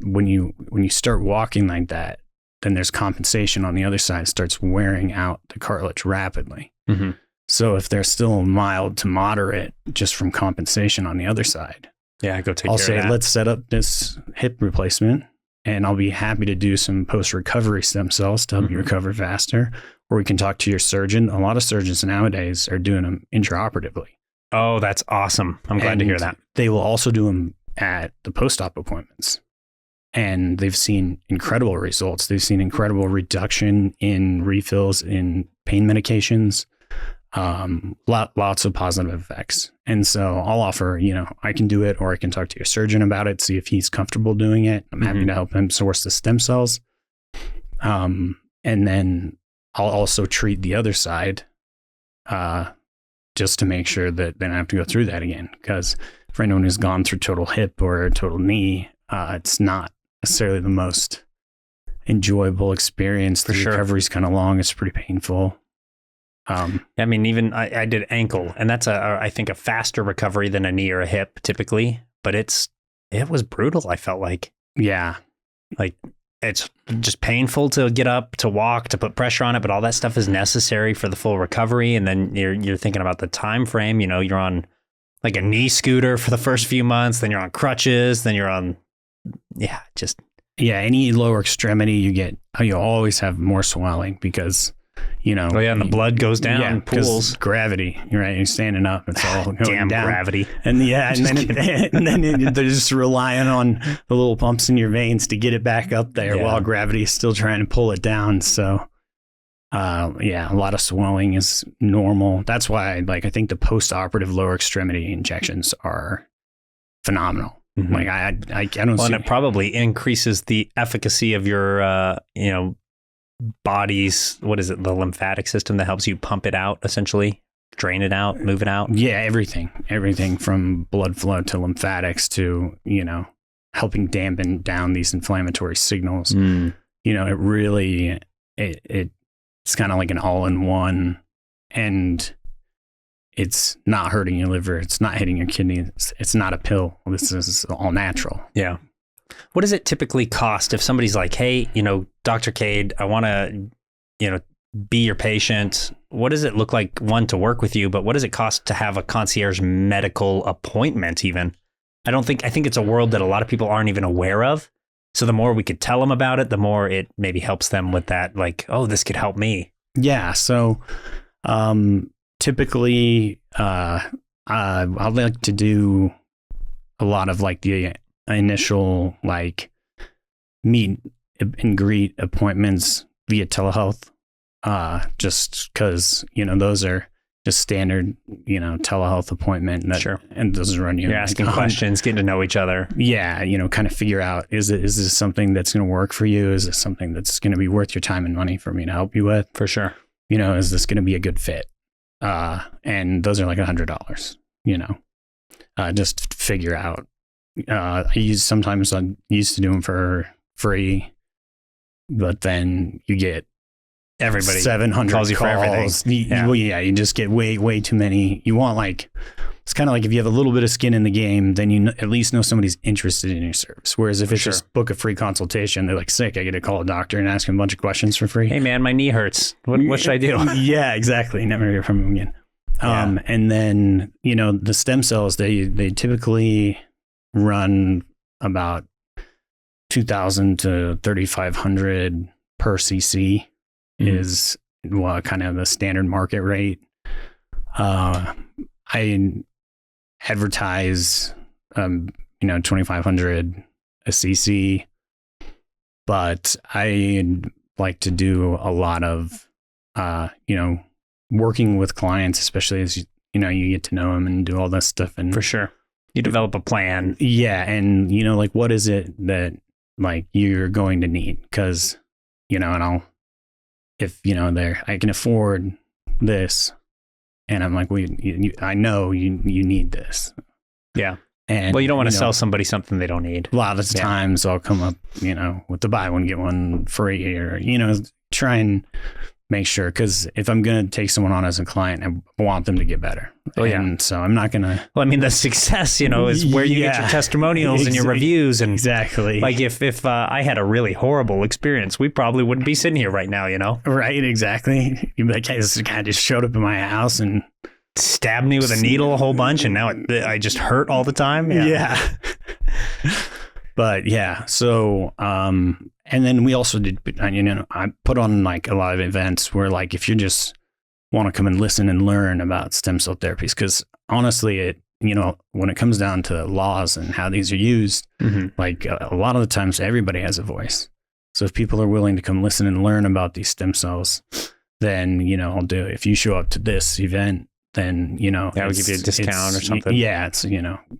when you start walking like that, then there's compensation on the other side. It starts wearing out the cartilage rapidly. Mm-hmm. So if they're still mild to moderate just from compensation on the other side, go take care I'll of say, that. let's set up this hip replacement, and I'll be happy to do some post-recovery stem cells to help you recover faster. Or we can talk to your surgeon. A lot of surgeons nowadays are doing them intraoperatively. Oh, that's awesome. I'm glad to hear that. They will also do them at the post-op appointments. And they've seen incredible results. They've seen incredible reduction in refills in pain medications, lots of positive effects. And so I'll offer, I can do it, or I can talk to your surgeon about it, see if he's comfortable doing it. I'm happy to help him source the stem cells. And then I'll also treat the other side, just to make sure that they don't have to go through that again. Because for anyone who's gone through total hip or total knee, it's not necessarily the most enjoyable experience. The recovery's kind of long. It's pretty painful. I mean, even I did ankle, and that's I think a faster recovery than a knee or a hip typically, but it was brutal. I felt like, like it's just painful to get up, to walk, to put pressure on it, but all that stuff is necessary for the full recovery. And then you're thinking about the time frame. You're on like a knee scooter for the first few months, then you're on crutches, then you're on, any lower extremity you always have more swelling because, and the blood goes down, pools. Gravity, right? You're standing up, it's all going Damn down. Gravity. And then they're just relying on the little pumps in your veins to get it back up there while gravity is still trying to pull it down. So, a lot of swelling is normal. That's why, I think the post-operative lower extremity injections are phenomenal. Mm-hmm. Like I don't see. And it probably increases the efficacy of your, body's, what is it? The lymphatic system that helps you pump it out, essentially, drain it out, move it out. Yeah, everything from blood flow to lymphatics to, helping dampen down these inflammatory signals. It really, it's kind of like an all-in-one, and it's not hurting your liver. It's not hitting your kidney. It's not a pill. This is all natural. Yeah. What does it typically cost if somebody's like, hey, Dr. Kade, I want to, be your patient. What does it look like, one, to work with you, but what does it cost to have a concierge medical appointment even? I think it's a world that a lot of people aren't even aware of. So the more we could tell them about it, the more it maybe helps them with that, like, oh, this could help me. Yeah. So typically I'd like to do a lot of like the initial like meet and greet appointments via telehealth, just because those are just standard telehealth appointment and doesn't run you. You're asking questions, getting to know each other. Kind of figure out, is this something that's going to work for you? Is this something that's going to be worth your time and money for me to help you with? For sure. Is this going to be a good fit? And those are like $100, just to figure out. Sometimes I used to do them for free, but then you get everybody 700 calls you calls. For everything. You just get way too many. You want it's kind of like if you have a little bit of skin in the game, then you at least know somebody's interested in your service. Whereas if it's just book a free consultation, they're like, sick, I get to call a doctor and ask him a bunch of questions for free. Hey man, my knee hurts. What should I do? Yeah, exactly. Never hear from him again. And then, the stem cells, they typically run about 2,000 to 3,500 per cc is kind of the standard market rate. I advertise, 2,500 a cc, but I like to do a lot of working with clients, especially as you get to know them and do all that stuff. And For sure. You develop a plan. yeah. And, like, what is it that like you're going to need? Because, and if, I can afford this, and I'm like, I know you need this. Yeah. And well, you don't want to sell somebody something they don't need. A lot of the times I'll come up, with the buy one, get one free, or, try and make sure, because if I'm going to take someone on as a client, I want them to get better. Oh, yeah. And so I'm not going to. Well, I mean, the success, is where you get your testimonials and your reviews. And exactly. Like if I had a really horrible experience, we probably wouldn't be sitting here right now, Right, exactly. You'd be like, hey, this guy just showed up in my house and stabbed me with a needle a whole bunch, and now I just hurt all the time. Yeah. But yeah, so, and then we also did, I put on like a lot of events where, like, if you just want to come and listen and learn about stem cell therapies, because honestly, when it comes down to laws and how these are used, like a lot of the times everybody has a voice. So if people are willing to come listen and learn about these stem cells, then, I'll do it. If you show up to this event, then, I'll give you a discount or something. Yeah. It's, $1,300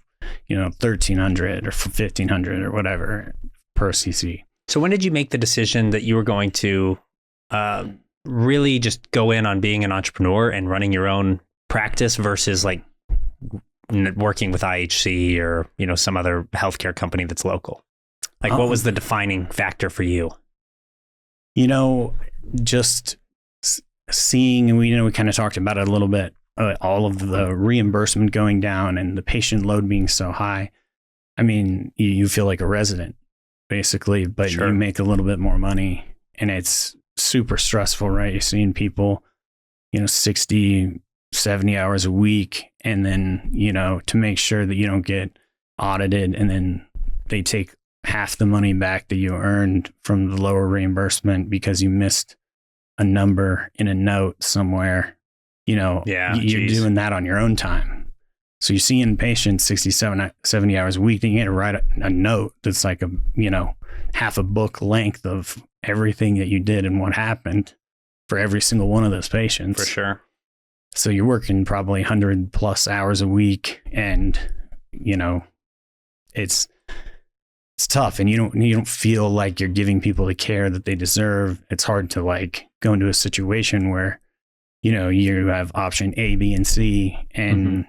or $1,500 or whatever per CC. So when did you make the decision that you were going to really just go in on being an entrepreneur and running your own practice versus like working with IHC or, some other healthcare company that's local? Like, what was the defining factor for you? Just seeing, and we kind of talked about it a little bit, all of the reimbursement going down and the patient load being so high. I mean, you feel like a resident basically, but Sure. you make a little bit more money, and it's super stressful, right? You're seeing people, 60, 70 hours a week. And then, to make sure that you don't get audited, and then they take half the money back that you earned from the lower reimbursement because you missed a number in a note somewhere. You're doing that on your own time. So you're seeing patients 67, 70 hours a week. Then you got to write a note that's like half a book length of everything that you did and what happened for every single one of those patients. For sure. So you're working probably 100 plus hours a week, and, it's tough, and you don't feel like you're giving people the care that they deserve. It's hard to like go into a situation where, you have option A, B, and C, and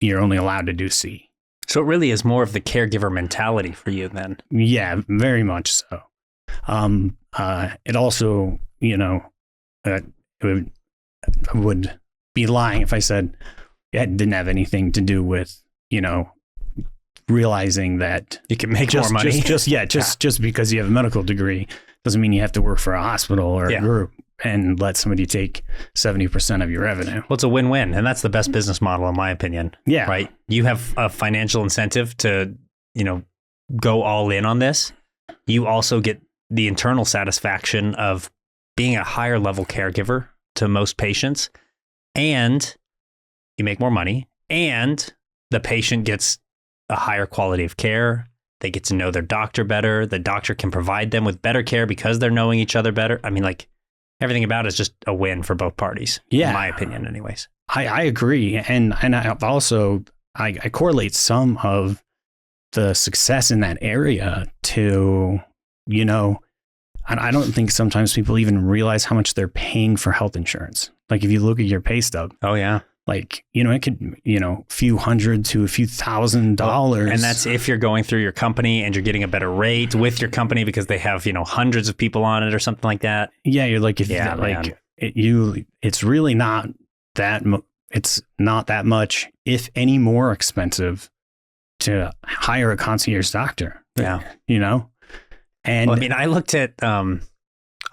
you're only allowed to do C. So it really is more of the caregiver mentality for you then. Yeah, very much so. It also, I would be lying if I said it didn't have anything to do with, realizing that you can make more money. Just because you have a medical degree doesn't mean you have to work for a hospital or a group and let somebody take 70% of your revenue. Well, it's a win-win, and that's the best business model, in my opinion. Yeah. Right? You have a financial incentive to, go all in on this. You also get the internal satisfaction of being a higher level caregiver to most patients, and you make more money, and the patient gets a higher quality of care. They get to know their doctor better. The doctor can provide them with better care because they're knowing each other better. I mean, like, everything about it is just a win for both parties. Yeah. In my opinion, anyways. I agree. And I also, I correlate some of the success in that area to, I don't think sometimes people even realize how much they're paying for health insurance. Like, if you look at your pay stub. Oh, yeah. Like, it could, few hundred to a few $1,000s. And that's if you're going through your company and you're getting a better rate with your company because they have, hundreds of people on it or something like that. Yeah. You're like, it's really not that, it's not that much, if any more expensive to hire a concierge doctor. Yeah. And well, I mean, I looked at, I'm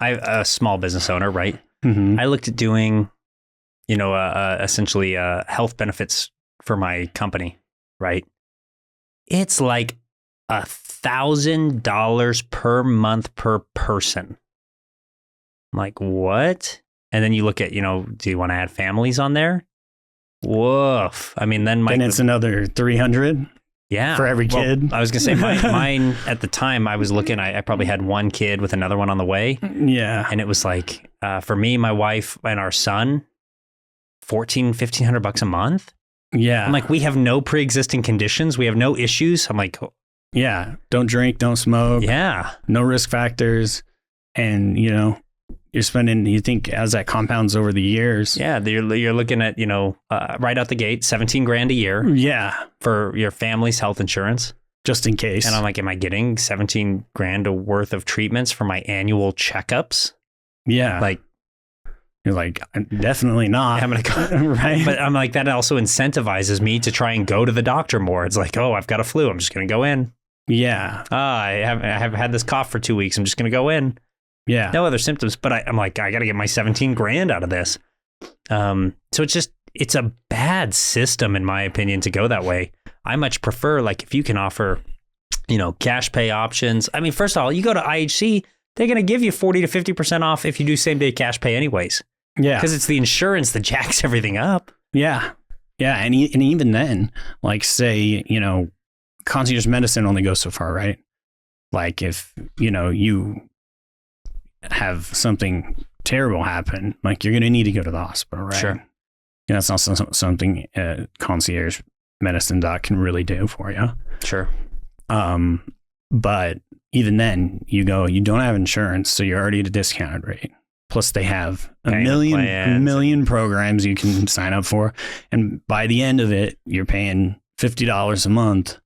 a small business owner, right? Mm-hmm. I looked at doing, essentially health benefits for my company, right? It's like $1,000 per month per person. I'm like, what? And then you look at, do you want to add families on there? Woof. I mean, then it's another 300. Yeah. For every kid. Well, I was going to say mine at the time, I was looking, I probably had one kid with another one on the way. Yeah. And it was like, for me, my wife and our son, $1,500 a month. Yeah. I'm like, we have no pre-existing conditions. We have no issues. I'm like, yeah, don't drink, don't smoke. Yeah. No risk factors. And, you know, you're spending, you think as that compounds over the years. Yeah. You're looking at, you know, right out the gate, 17 grand a year. Yeah. For your family's health insurance. Just in case. And I'm like, am I getting 17 grand worth of treatments for my annual checkups? Yeah. Like, you're like, definitely not. I'm gonna go, right. But I'm like, that also incentivizes me to try and go to the doctor more. It's like, oh, I've got a flu. I'm just going to go in. Yeah. I have had this cough for 2 weeks. I'm just going to go in. Yeah. No other symptoms, but I'm like, I got to get my 17 grand out of this. So it's a bad system, in my opinion, to go that way. I much prefer, like, if you can offer, you know, cash pay options. I mean, first of all, you go to IHC, they're going to give you 40 to 50% off if you do same day cash pay anyways. Yeah. Because it's the insurance that jacks everything up. Yeah. Yeah. And even then, like, say, you know, concierge medicine only goes so far, right? Like, if, you know, you have something terrible happen, like, you're going to need to go to the hospital, right? Sure. You know, it's not something concierge medicine doc can really do for you. Sure. But even then, you don't have insurance, so you're already at a discounted rate. Plus, they have a million programs you can sign up for. And by the end of it, you're paying $50 a month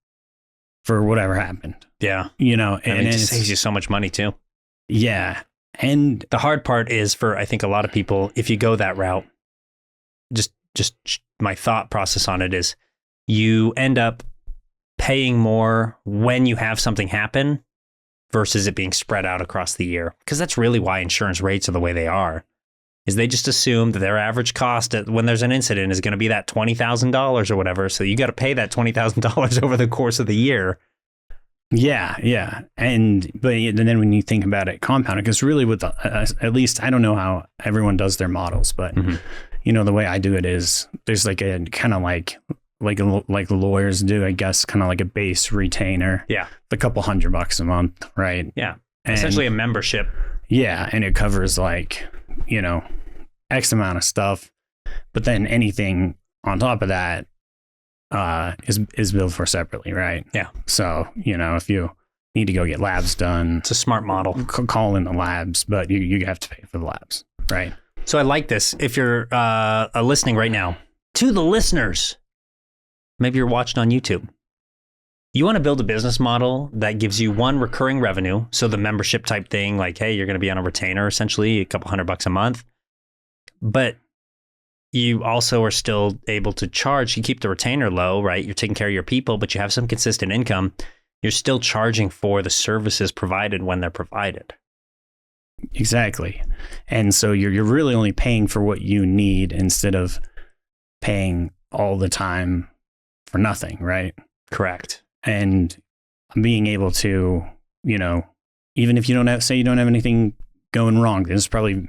for whatever happened. Yeah. You know, and it just saves you so much money too. Yeah. And the hard part is for, I think, a lot of people, if you go that route, just my thought process on it is you end up paying more when you have something happen versus it being spread out across the year. Because that's really why insurance rates are the way they are, is they just assume that their average cost when there's an incident is going to be that $20,000 or whatever. So you got to pay that $20,000 over the course of the year. Yeah. Yeah. And then when you think about it, compounded, because really with at least, I don't know how everyone does their models, but you know, the way I do it is there's like a kind of like lawyers do, I guess, kind of like a base retainer. Yeah. A couple $100 a month. Right. Yeah. And essentially a membership. Yeah. And it covers, like, you know, X amount of stuff, but then anything on top of that is billed for separately. Right. Yeah. So, you know, if you need to go get labs done, it's a smart model. Call in the labs, but you have to pay for the labs. Right. So I like this. If you're listening right now, to the listeners, maybe you're watching on YouTube. You want to build a business model that gives you one, recurring revenue. So the membership type thing, like, hey, you're going to be on a retainer, essentially a couple $100 a month. But you also are still able to charge. You keep the retainer low, right? You're taking care of your people, but you have some consistent income. You're still charging for the services provided when they're provided. Exactly. And so you're really only paying for what you need instead of paying all the time for nothing, right? Correct. And being able to, you know, even if you don't have anything going wrong, there's probably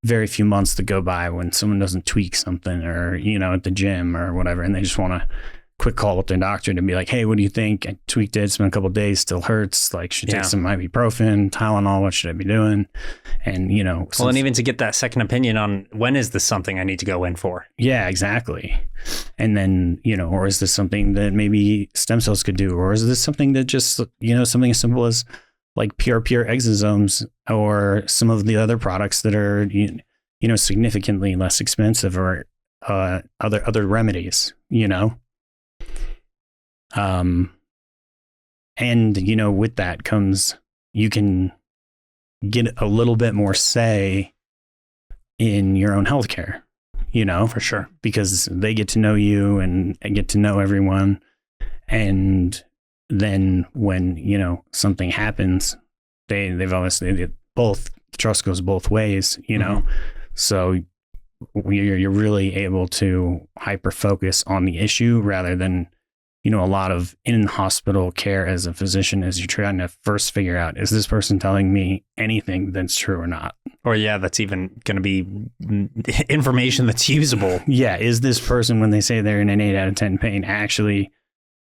very few months that go by when someone doesn't tweak something, or, you know, at the gym or whatever, and they just want to quick call with their doctor to be like, hey, what do you think? I tweaked it. It's been a couple of days, still hurts. Like, should take some ibuprofen, Tylenol. What should I be doing? And, you know, well, and even to get that second opinion on when is this something I need to go in for? Yeah, exactly. And then, you know, or is this something that maybe stem cells could do? Or is this something that just, you know, something as simple as like pure exosomes, or some of the other products that are, you know, significantly less expensive, or other remedies, you know? And, you know, with that comes, you can get a little bit more say in your own healthcare, you know, for sure, because they get to know you and get to know everyone. And then when, you know, something happens, they've obviously both, the trust goes both ways, you know, so you're really able to hyper focus on the issue rather than, you know, a lot of in-hospital care as a physician, as you're trying to first figure out, is this person telling me anything that's true or not? Or, yeah, that's even going to be information that's usable. Yeah. Is this person, when they say they're in an 8 out of 10 pain, actually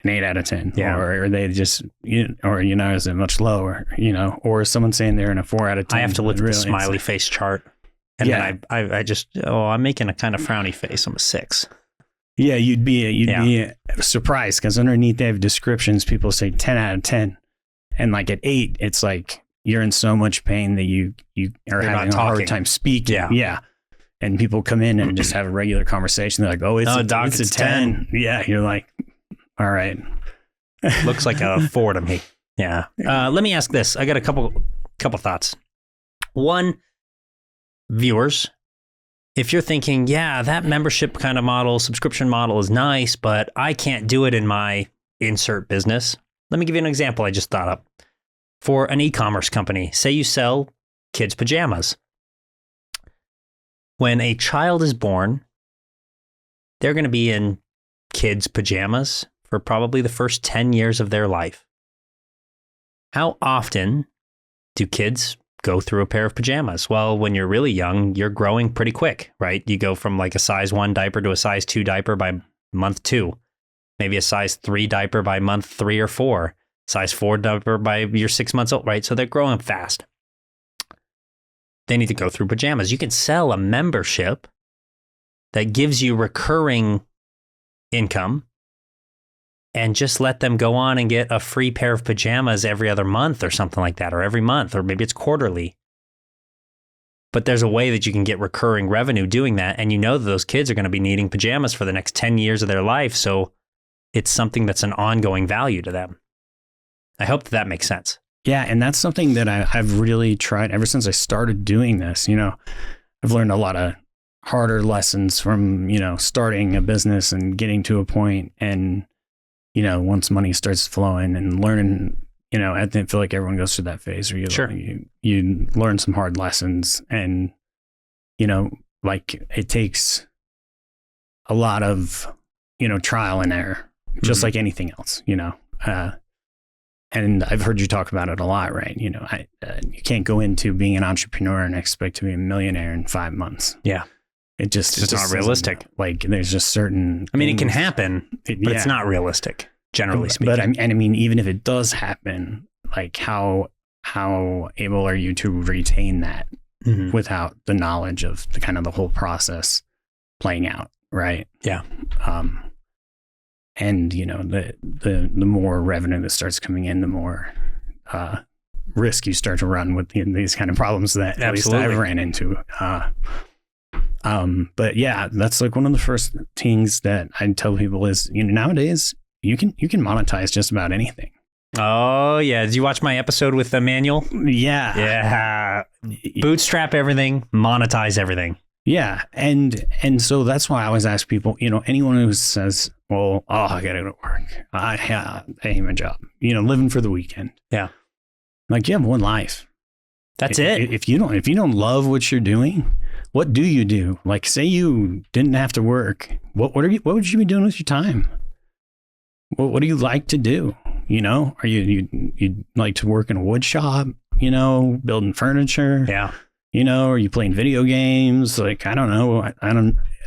an 8 out of 10, Yeah. or they just, is it much lower, or someone saying they're in a 4 out of 10. I have to look at the Really, smiley face chart. And then I just, I'm making a kind of frowny face. I'm a 6. Yeah, you'd be surprised because underneath they have descriptions. People say 10 out of 10, and like at 8, it's like you're in so much pain that you're having a hard time speaking. Yeah. And people come in and just have a regular conversation. They're like, "Oh, it's a 10." Yeah, you're like, "All right." Looks like a 4 to me. Yeah. Let me ask this. I got a couple thoughts. One, viewers, if you're thinking, yeah, that membership kind of model, subscription model is nice, but I can't do it in my insert business. Let me give you an example I just thought up. For an e-commerce company, say you sell kids' pajamas. When a child is born, they're going to be in kids' pajamas for probably the first 10 years of their life. How often do kids go through a pair of pajamas? Well, when you're really young, you're growing pretty quick, right? You go from like a size 1 diaper to a size 2 diaper by month 2, maybe a size 3 diaper by month 3 or 4, size 4 diaper by you're 6 months old, right? So they're growing fast. They need to go through pajamas. You can sell a membership that gives you recurring income and just let them go on and get a free pair of pajamas every other month or something like that, or every month, or maybe it's quarterly. But there's a way that you can get recurring revenue doing that. And you know that those kids are going to be needing pajamas for the next 10 years of their life. So it's something that's an ongoing value to them. I hope that makes sense. Yeah. And that's something that I've really tried ever since I started doing this. I've learned a lot of harder lessons from, starting a business and getting to a point. And, once money starts flowing and learning, I feel like everyone goes through that phase where you learn some hard lessons, and, like it takes a lot of, trial and error, just like anything else, and I've heard you talk about it a lot, right? You can't go into being an entrepreneur and expect to be a millionaire in 5 months. Yeah. It's just not realistic. Like there's just certain it can happen, but it's not realistic, generally speaking. But I mean, even if it does happen, like how able are you to retain that without the knowledge of the kind of the whole process playing out, right? Yeah. And the more revenue that starts coming in, the more risk you start to run with these kind of problems that at least I've ran into. But yeah, that's like one of the first things that I tell people is, nowadays you can monetize just about anything. Oh yeah. Did you watch my episode with Emmanuel? Yeah. Yeah. Bootstrap everything, monetize everything. Yeah. And so that's why I always ask people, anyone who says, well, I gotta go to work. I hate my job, living for the weekend. Yeah. Like you have one life. That's it. If you don't love what you're doing, what do you do? Like say you didn't have to work. What would you be doing with your time? What do you like to do? Are you like to work in a wood shop, building furniture? Yeah. Are you playing video games? Like, I don't know.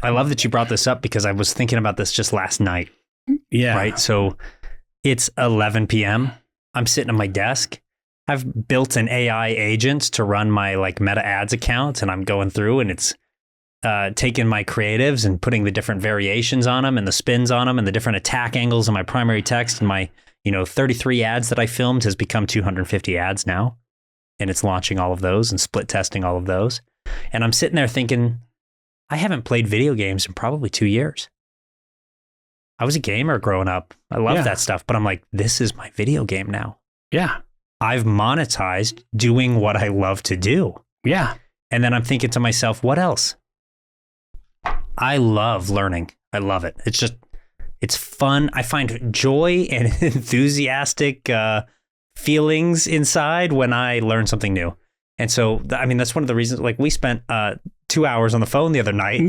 I love that you brought this up because I was thinking about this just last night. Yeah. Right. So it's 11 p.m. I'm sitting at my desk. I've built an AI agent to run my Meta Ads account, and I'm going through and it's taking my creatives and putting the different variations on them and the spins on them and the different attack angles on my primary text, and my 33 ads that I filmed has become 250 ads now. And it's launching all of those and split testing all of those. And I'm sitting there thinking, I haven't played video games in probably 2 years. I was a gamer growing up. I love that stuff, but I'm like, this is my video game now. Yeah. I've monetized doing what I love to do. Yeah. And then I'm thinking to myself, what else? I love learning. I love it. It's fun. I find joy and enthusiastic feelings inside when I learn something new. And so, that's one of the reasons, we spent 2 hours on the phone the other night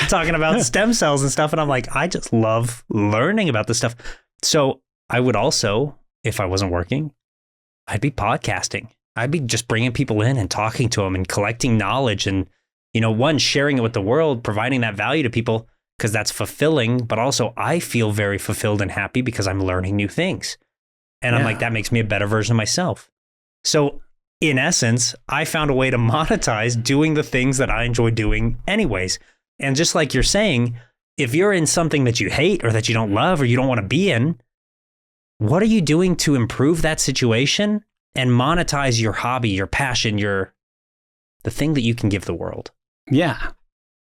talking about stem cells and stuff. And I'm like, I just love learning about this stuff. So I would also, if I wasn't working, I'd be podcasting. I'd be just bringing people in and talking to them and collecting knowledge and, sharing it with the world, providing that value to people. because that's fulfilling, but also I feel very fulfilled and happy because I'm learning new things. And I'm like, that makes me a better version of myself. So in essence, I found a way to monetize doing the things that I enjoy doing anyways. And just like you're saying, if you're in something that you hate or that you don't love or you don't want to be in, what are you doing to improve that situation and monetize your hobby, your passion, the thing that you can give the world? Yeah.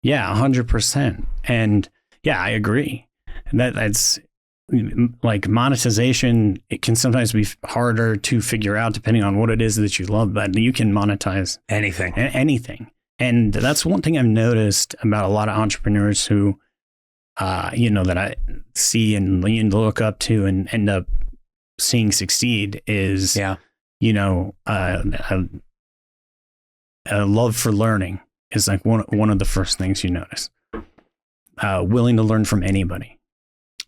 Yeah, 100%. And yeah, I agree. That's like monetization. It can sometimes be harder to figure out depending on what it is that you love, but you can monetize anything. And that's one thing I've noticed about a lot of entrepreneurs who, that I see and look up to and end up seeing succeed is, a love for learning is like one of the first things you notice. Willing to learn from anybody,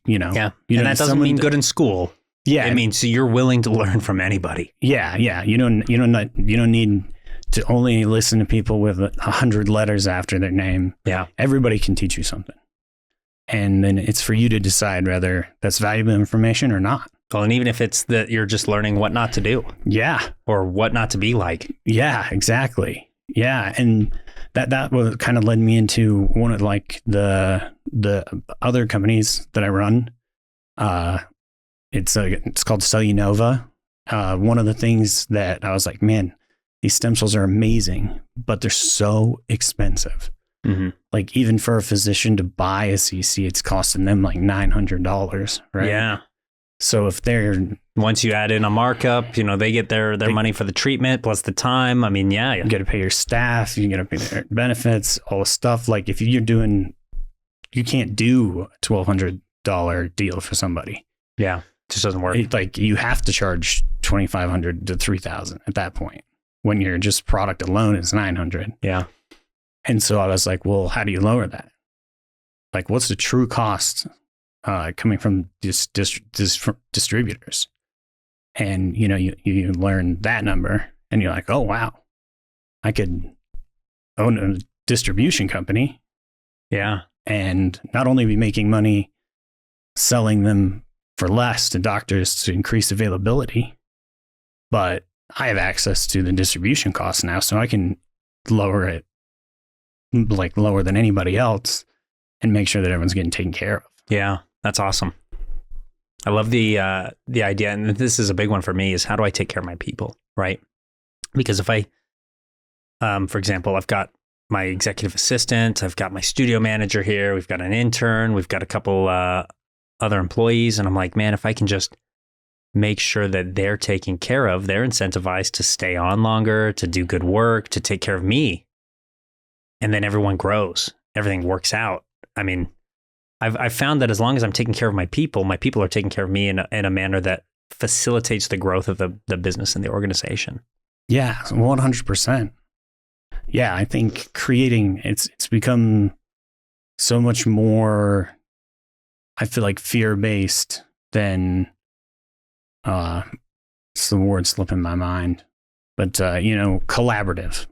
Yeah. And that doesn't mean good in school. Yeah. It means you're willing to learn from anybody. Yeah. Yeah. You don't need to only listen to people with 100 letters after their name. Yeah. Everybody can teach you something. And then it's for you to decide whether that's valuable information or not. Well, and even if it's that you're just learning what not to do. Yeah. Or what not to be like. Yeah, exactly. Yeah. And that was kind of led me into one of like the other companies that I run. It's called Cellunova. One of the things that I was like, man, these stem cells are amazing, but they're so expensive. Mm-hmm. Like even for a physician to buy a CC, it's costing them like $900, right? Yeah. So if once you add in a markup, they get their money for the treatment plus the time. I mean, yeah. You got to pay your staff, you got to pay their benefits, all the stuff. Like if you can't do a $1,200 deal for somebody. Yeah. It just doesn't work. Like you have to charge $2,500 to $3,000 at that point. When your just product alone is $900. Yeah. And so I was like, well, how do you lower that? Like, what's the true cost coming from distributors? And, you learn that number and you're like, oh, wow, I could own a distribution company. Yeah. And not only be making money selling them for less to doctors to increase availability, but I have access to the distribution costs now, so I can lower it like lower than anybody else and make sure that everyone's getting taken care of. Yeah, that's awesome. I love the idea, and this is a big one for me, is how do I take care of my people, right? Because if I, for example, I've got my executive assistant, I've got my studio manager here, we've got an intern, we've got a couple other employees, and I'm like, man, if I can just make sure that they're taken care of, they're incentivized to stay on longer, to do good work, to take care of me. And then everyone grows, everything works out. I mean, I've found that as long as I'm taking care of my people are taking care of me in a manner that facilitates the growth of the business and the organization. Yeah, 100%. Yeah, I think creating, it's become so much more, I feel like fear-based than, it's the word slipping my mind, but, collaborative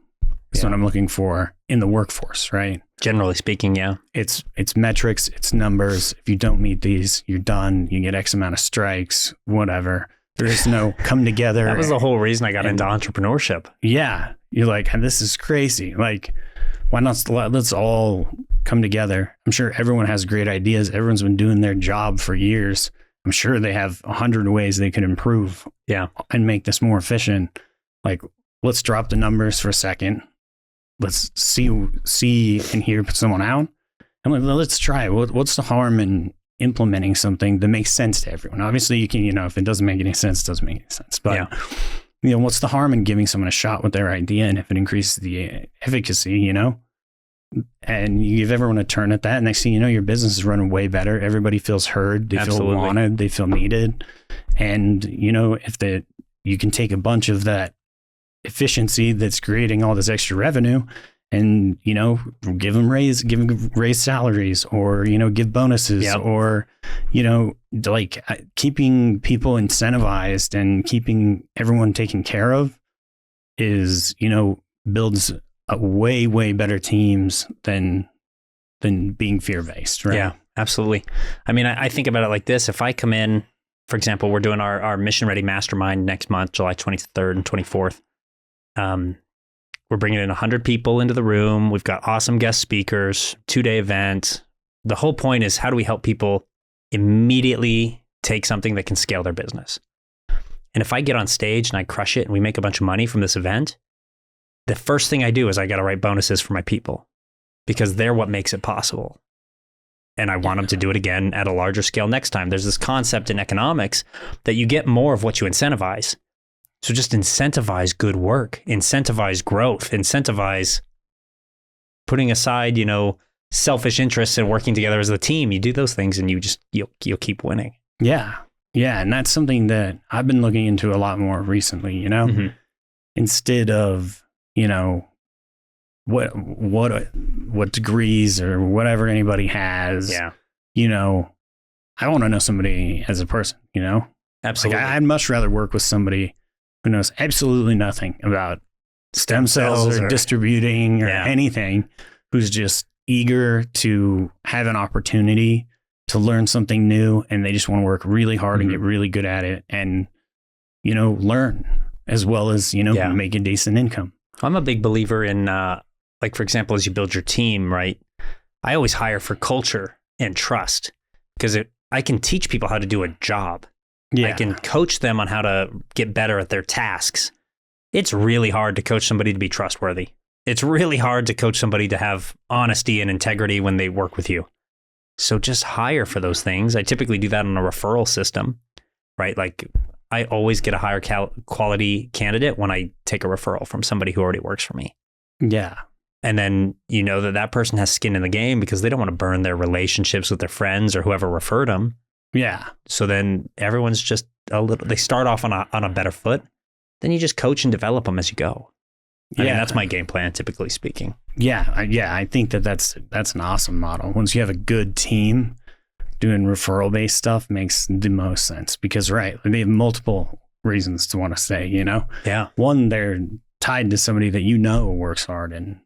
is what I'm looking for in the workforce, right? Generally speaking, yeah. It's metrics, it's numbers. If you don't meet these, you're done. You get X amount of strikes, whatever. There's no come together. That was the whole reason I got into entrepreneurship. Yeah. You're like, this is crazy. Like, why not? Let's all come together. I'm sure everyone has great ideas. Everyone's been doing their job for years. I'm sure they have 100 ways they could improve and make this more efficient. Like, let's drop the numbers for a second. Let's see and hear someone out. And let's try it. What's the harm in implementing something that makes sense to everyone? Obviously, you can, if it doesn't make any sense, it doesn't make any sense. But, what's the harm in giving someone a shot with their idea? And if it increases the efficacy, and you give everyone a turn at that, and next thing you know, your business is running way better. Everybody feels heard. They feel wanted. They feel needed. And, if you can take a bunch of that efficiency that's creating all this extra revenue and, give them raise salaries or, give bonuses or, like keeping people incentivized and keeping everyone taken care of is, builds a way better teams than than being fear-based, right? Yeah, absolutely. I mean, I think about it like this. If I come in, for example, we're doing our Mission Ready Mastermind next month, July 23rd and 24th. We're bringing in 100 people into the room. We've got awesome guest speakers, 2-day event. The whole point is, how do we help people immediately take something that can scale their business? And if I get on stage and I crush it and we make a bunch of money from this event, the first thing I do is I got to write bonuses for my people, because they're what makes it possible. And I want them to do it again at a larger scale next time. There's this concept in economics that you get more of what you incentivize. So just incentivize good work, incentivize growth, incentivize putting aside, selfish interests and working together as a team. You do those things and you'll keep winning. Yeah. Yeah. And that's something that I've been looking into a lot more recently, instead of, what degrees or whatever anybody has. Yeah. I want to know somebody as a person, Absolutely. Like I'd much rather work with somebody who knows absolutely nothing about stem cells or distributing or anything, who's just eager to have an opportunity to learn something new, and they just want to work really hard and get really good at it, and learn as well as make a decent income. I'm a big believer in like, for example, as you build your team, right? I always hire for culture and trust, because I can teach people how to do a job. Yeah. I can coach them on how to get better at their tasks. It's really hard to coach somebody to be trustworthy. It's really hard to coach somebody to have honesty and integrity when they work with you. So just hire for those things. I typically do that on a referral system, right? Like, I always get a higher quality candidate when I take a referral from somebody who already works for me. Yeah. And then that person has skin in the game, because they don't want to burn their relationships with their friends or whoever referred them. Yeah. So then everyone's just they start off on a better foot. Then you just coach and develop them as you go. I mean, that's my game plan, typically speaking. Yeah. I think that's an awesome model. Once you have a good team, doing referral-based stuff makes the most sense, because, right, they have multiple reasons to want to stay, Yeah. One, they're tied to somebody that works hard and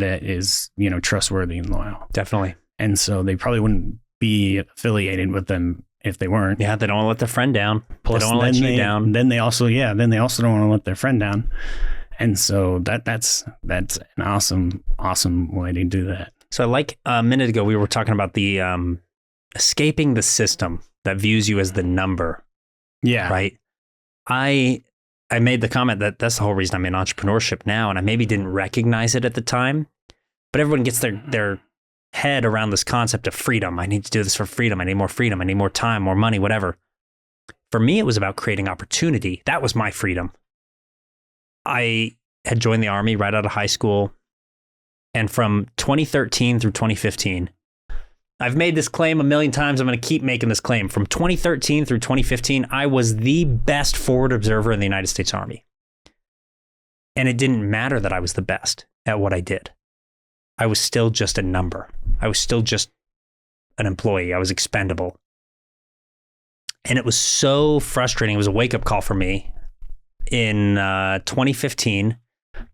that is, trustworthy and loyal. Definitely. And so they probably wouldn't be affiliated with them if they weren't. Yeah, they don't want to let their friend down. Plus, they don't want to let you down. Then they also don't want to let their friend down. And so that's an awesome way to do that. So like a minute ago, we were talking about the escaping the system that views you as the number. Yeah. Right. I made the comment that that's the whole reason I'm in entrepreneurship now, and I maybe didn't recognize it at the time, but everyone gets their head around this concept of freedom. I need to do this for freedom. I need more freedom. I need more time, more money, whatever. For me, it was about creating opportunity. That was my freedom. I had joined the Army right out of high school. And from 2013 through 2015, I've made this claim a million times. I'm going to keep making this claim. From 2013 through 2015, I was the best forward observer in the United States Army. And it didn't matter that I was the best at what I did. I was still just a number. I was still just an employee. I was expendable. And it was so frustrating. It was a wake-up call for me. In 2015,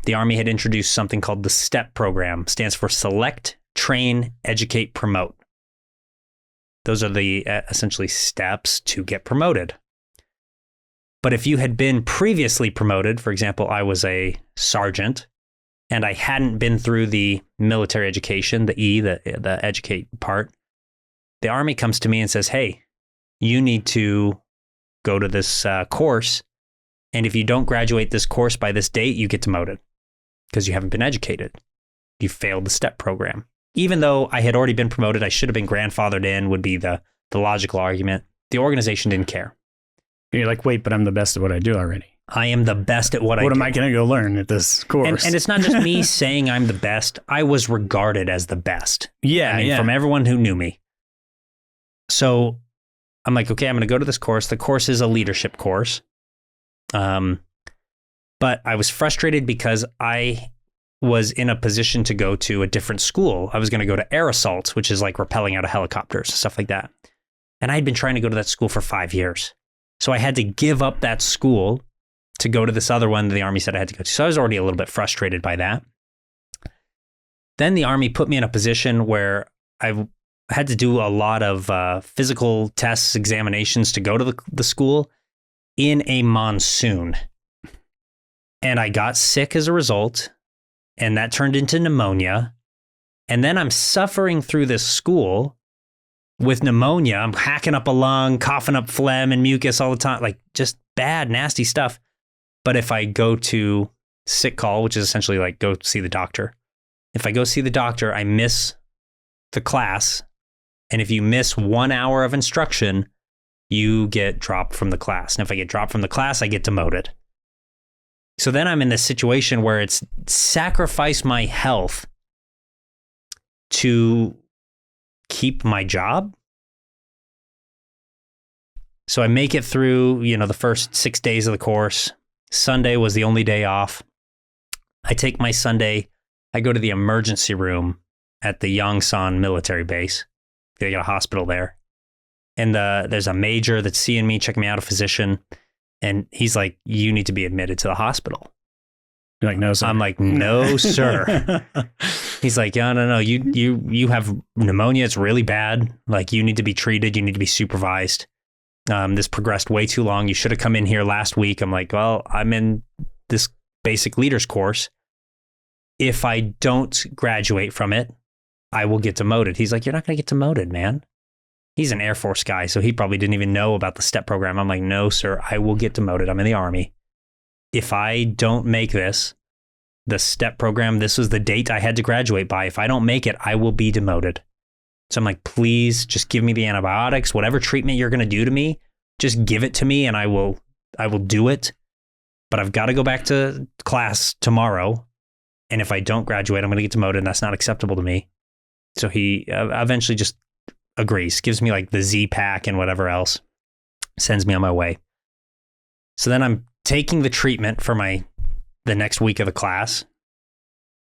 the Army had introduced something called the STEP program. Stands for Select, Train, Educate, Promote. Those are the essentially steps to get promoted. But if you had been previously promoted, for example, I was a sergeant, and I hadn't been through the military education, the educate part, the Army comes to me and says, hey, you need to go to this course. And if you don't graduate this course by this date, you get demoted because you haven't been educated. You failed the STEP program. Even though I had already been promoted, I should have been grandfathered in, would be the logical argument. The organization didn't care. You're like, wait, but I'm the best at what I do already. I am the best at what I do. What am I going to go learn at this course? And it's not just me saying I'm the best. I was regarded as the best. Yeah, from everyone who knew me. So I'm like, okay, I'm going to go to this course. The course is a leadership course. But I was frustrated because I was in a position to go to a different school. I was going to go to air assaults, which is like rappelling out of helicopters, stuff like that. And I had been trying to go to that school for 5 years. So I had to give up that school to go to this other one that the Army said I had to go to. So I was already a little bit frustrated by that. Then the Army put me in a position where I had to do a lot of physical tests, examinations to go to the school in a monsoon. And I got sick as a result, and that turned into pneumonia. And then I'm suffering through this school with pneumonia. I'm hacking up a lung, coughing up phlegm and mucus all the time, like just bad, nasty stuff. But if I go to sick call, which is essentially like go see the doctor, if I go see the doctor, I miss the class. And if you miss 1 hour of instruction, you get dropped from the class. And if I get dropped from the class, I get demoted. So then I'm in this situation where it's sacrifice my health to keep my job. So I make it through, the first 6 days of the course. Sunday was the only day off. I take my Sunday, I go to the emergency room at the Yongsan military base. They got a hospital there. And there's a major that's seeing me, checking me out, a physician. And he's like, you need to be admitted to the hospital. You're like, no, sir. I'm like, no, sir. He's like, yeah, no, you have pneumonia. It's really bad. Like, you need to be treated. You need to be supervised. This progressed way too long. You should have come in here last week. I'm like, well, I'm in this basic leaders course. If I don't graduate from it, I will get demoted. He's like, you're not going to get demoted, man. He's an Air Force guy, so he probably didn't even know about the STEP program. I'm like, no, sir, I will get demoted. I'm in the Army. If I don't make this, the STEP program, this was the date I had to graduate by. If I don't make it, I will be demoted. So I'm like, please just give me the antibiotics, whatever treatment you're going to do to me, just give it to me and I will do it. But I've got to go back to class tomorrow. And if I don't graduate, I'm going to get demoted, and that's not acceptable to me. So he eventually just agrees, gives me like the Z pack and whatever else, sends me on my way. So then I'm taking the treatment for the next week of the class.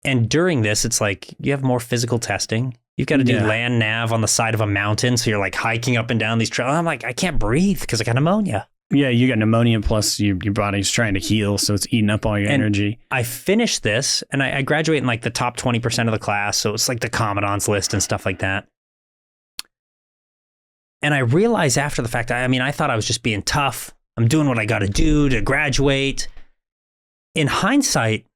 And during this, it's like you have more physical testing. You've got to do land nav on the side of a mountain. So you're like hiking up and down these trails. I'm like, I can't breathe because I got pneumonia. Yeah, you got pneumonia, plus your body's trying to heal. So it's eating up all your energy. I finished this and I graduate in like the top 20% of the class. So it's like the commandant's list and stuff like that. And I realized after the fact, I thought I was just being tough. I'm doing what I got to do to graduate. In hindsight,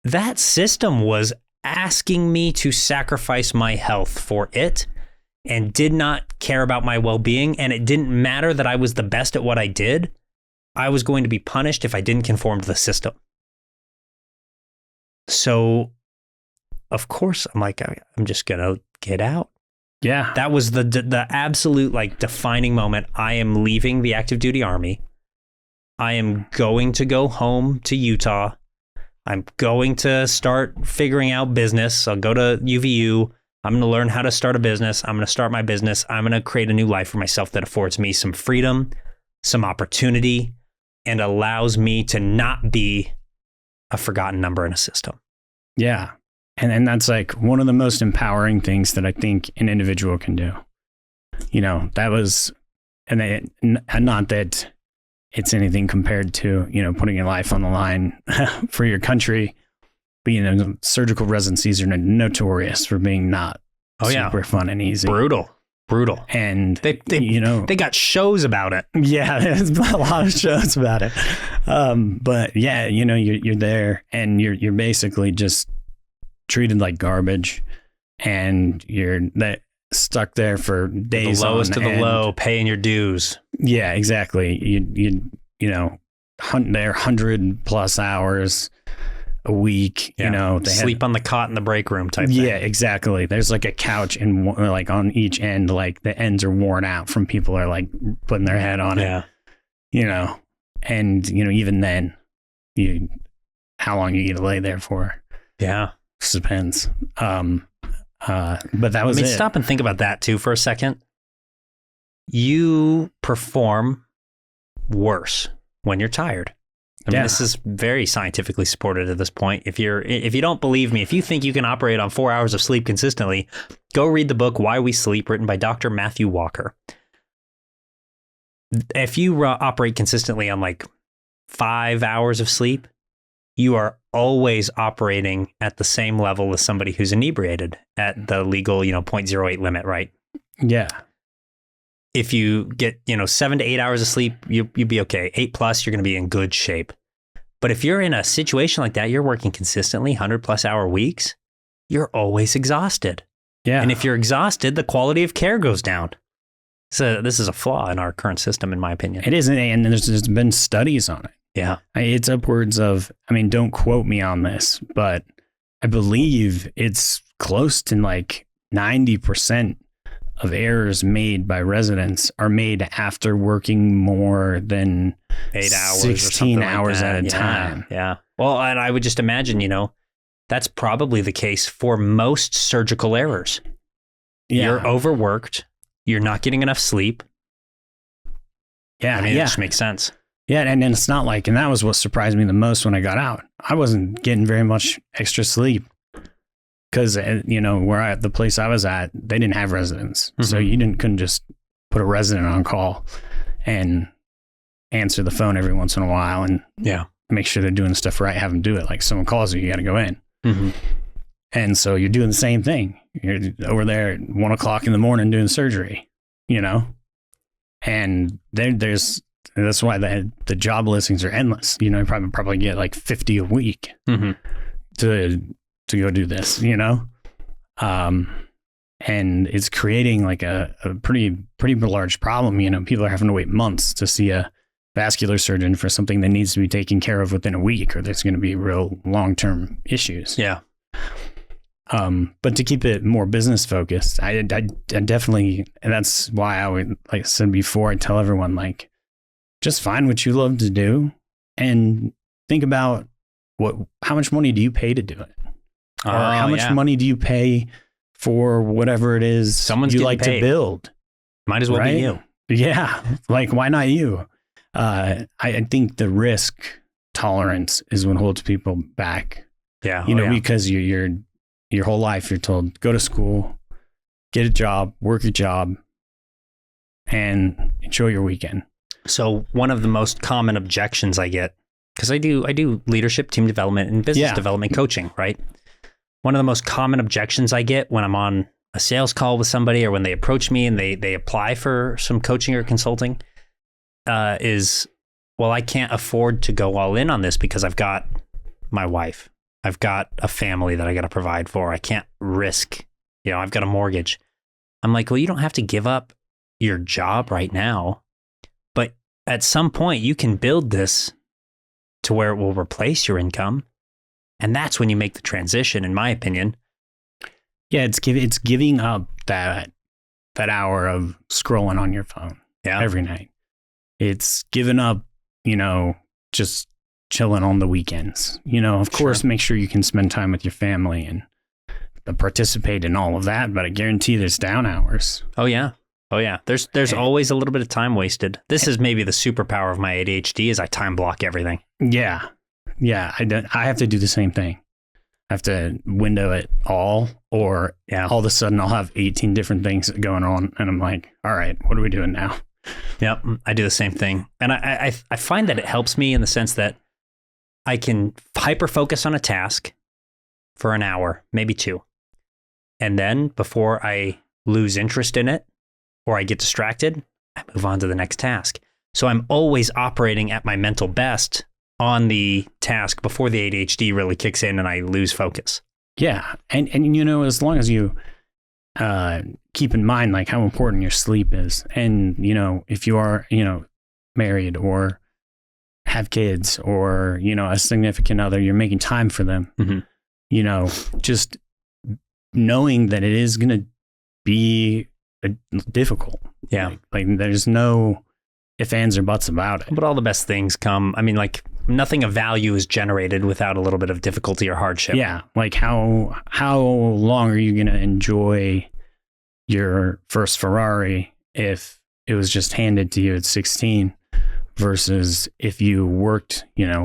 that system was asking me to sacrifice my health for it and did not care about my well-being. And it didn't matter that I was the best at what I did. I was going to be punished if I didn't conform to the system. So, of course, I'm like, I'm just going to get out. Yeah. That was the absolute like defining moment. I am leaving the active duty Army. I am going to go home to Utah. I'm going to start figuring out business. I'll go to UVU. I'm going to learn how to start a business. I'm going to start my business. I'm going to create a new life for myself that affords me some freedom, some opportunity, and allows me to not be a forgotten number in a system. Yeah. And that's like one of the most empowering things that I think an individual can do. That was, and not that it's anything compared to, putting your life on the line for your country. But, surgical residencies are notorious for being not super fun and easy. Brutal. And they got shows about it. Yeah, there's a lot of shows about it. But yeah, you're there and you're basically just treated like garbage, and you're stuck there for days. The lowest of the low, paying your dues. Yeah, exactly. You hunt there 100+ hours a week. Yeah. They sleep on the cot in the break room type thing. Yeah, exactly. There's like a couch and like on each end, like the ends are worn out from people are like putting their head on it. And even then, how long you get to lay there for? Yeah. Depends. But that was it. Stop and think about that too for a second. You perform worse when you're tired. This is very scientifically supported at this point. If you don't believe me, if you think you can operate on 4 hours of sleep consistently, go read the book Why We Sleep, written by Dr. Matthew Walker. If you operate consistently on like 5 hours of sleep, you are always operating at the same level as somebody who's inebriated at the legal, 0.08 limit, right? Yeah. If you get, 7 to 8 hours of sleep, you'd be okay. 8+, you're going to be in good shape. But if you're in a situation like that, you're working consistently 100+ hour weeks, you're always exhausted. Yeah. And if you're exhausted, the quality of care goes down. So this is a flaw in our current system, in my opinion. It is. And there's been studies on it. Yeah. It's upwards of, don't quote me on this, but I believe it's close to like 90% of errors made by residents are made after working more than 8 hours 16 hours like at a time. Yeah. Well, and I would just imagine, that's probably the case for most surgical errors. Yeah. You're overworked. You're not getting enough sleep. Yeah. It just makes sense. Yeah. And it's not like, and that was what surprised me the most when I got out. I wasn't getting very much extra sleep. Because, the place I was at, they didn't have residents. Mm-hmm. So you couldn't just put a resident on call and answer the phone every once in a while and make sure they're doing stuff right, have them do it. Like someone calls you got to go in. Mm-hmm. And so you're doing the same thing. You're over there at 1 o'clock in the morning doing surgery, and that's why the job listings are endless. You probably get like 50 a week to go do this, and it's creating like a pretty large problem. People are having to wait months to see a vascular surgeon for something that needs to be taken care of within a week, or there's going to be real long-term issues. Yeah. But to keep it more business focused, I definitely, and that's why I would, like I said before, I tell everyone, like, just find what you love to do and think about how much money do you pay to do it? Or how much money do you pay for whatever it is you like to build? Might as well be you. Yeah. Like, why not you? I think the risk tolerance is what holds people back. Yeah. Because your whole life you're told, go to school, get a job, work a job, and enjoy your weekend. So one of the most common objections I get, because I do leadership, team development, and business development coaching, right? One of the most common objections I get when I'm on a sales call with somebody or when they approach me and they apply for some coaching or consulting is, well, I can't afford to go all in on this because I've got my wife. I've got a family that I got to provide for. I can't risk, I've got a mortgage. I'm like, well, you don't have to give up your job right now, but at some point you can build this to where it will replace your income. And that's when you make the transition, in my opinion. Yeah, it's giving up that hour of scrolling on your phone every night. It's giving up, just chilling on the weekends. Of course, make sure you can spend time with your family and participate in all of that, but I guarantee there's down hours. Oh yeah. There's always a little bit of time wasted. This is maybe the superpower of my ADHD is I time block everything. Yeah. Yeah, I have to do the same thing. I have to window it all, or all of a sudden I'll have 18 different things going on, and I'm like, all right, what are we doing now? Yep, I do the same thing. And I find that it helps me in the sense that I can hyper-focus on a task for an hour, maybe 2. And then before I lose interest in it or I get distracted, I move on to the next task. So I'm always operating at my mental best on the task before the ADHD really kicks in and I lose focus. Yeah. And as long as you keep in mind like how important your sleep is, and if you are married or have kids or a significant other, you're making time for them. Mm-hmm. Just knowing that it is going to be difficult. Yeah. Like there's no ifs, ands, or buts about it. But all the best things come. I mean, like nothing of value is generated without a little bit of difficulty or hardship. Yeah. Like how long are you going to enjoy your first Ferrari if it was just handed to you at 16 versus if you worked,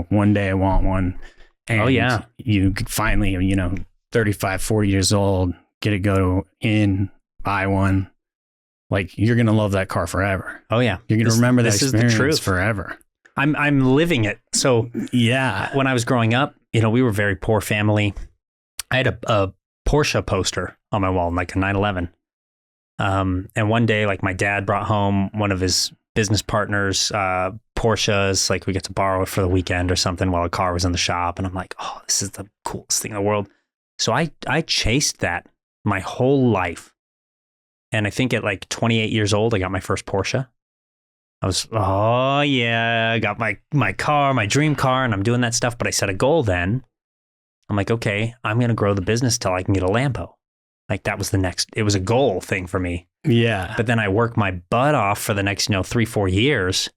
one day I want one. And you could finally, 35, 40 years old, get to go in, buy one. Like you're going to love that car forever. Oh yeah. You're going to remember that experience forever. I'm living it. So Yeah. when I was growing up, we were a very poor family. I had a Porsche poster on my wall, like a 911. And one day, like my dad brought home one of his business partners, Porsches, like we get to borrow it for the weekend or something while a car was in the shop. And I'm like, oh, this is the coolest thing in the world. So I chased that my whole life. And I think at like 28 years old, I got my first Porsche. I was, oh yeah, I got my car, my dream car, and I'm doing that stuff. But I set a goal then. I'm like, okay, I'm going to grow the business till I can get a Lambo. Like that was it was a goal thing for me. Yeah. But then I worked my butt off for the next, 3-4 years.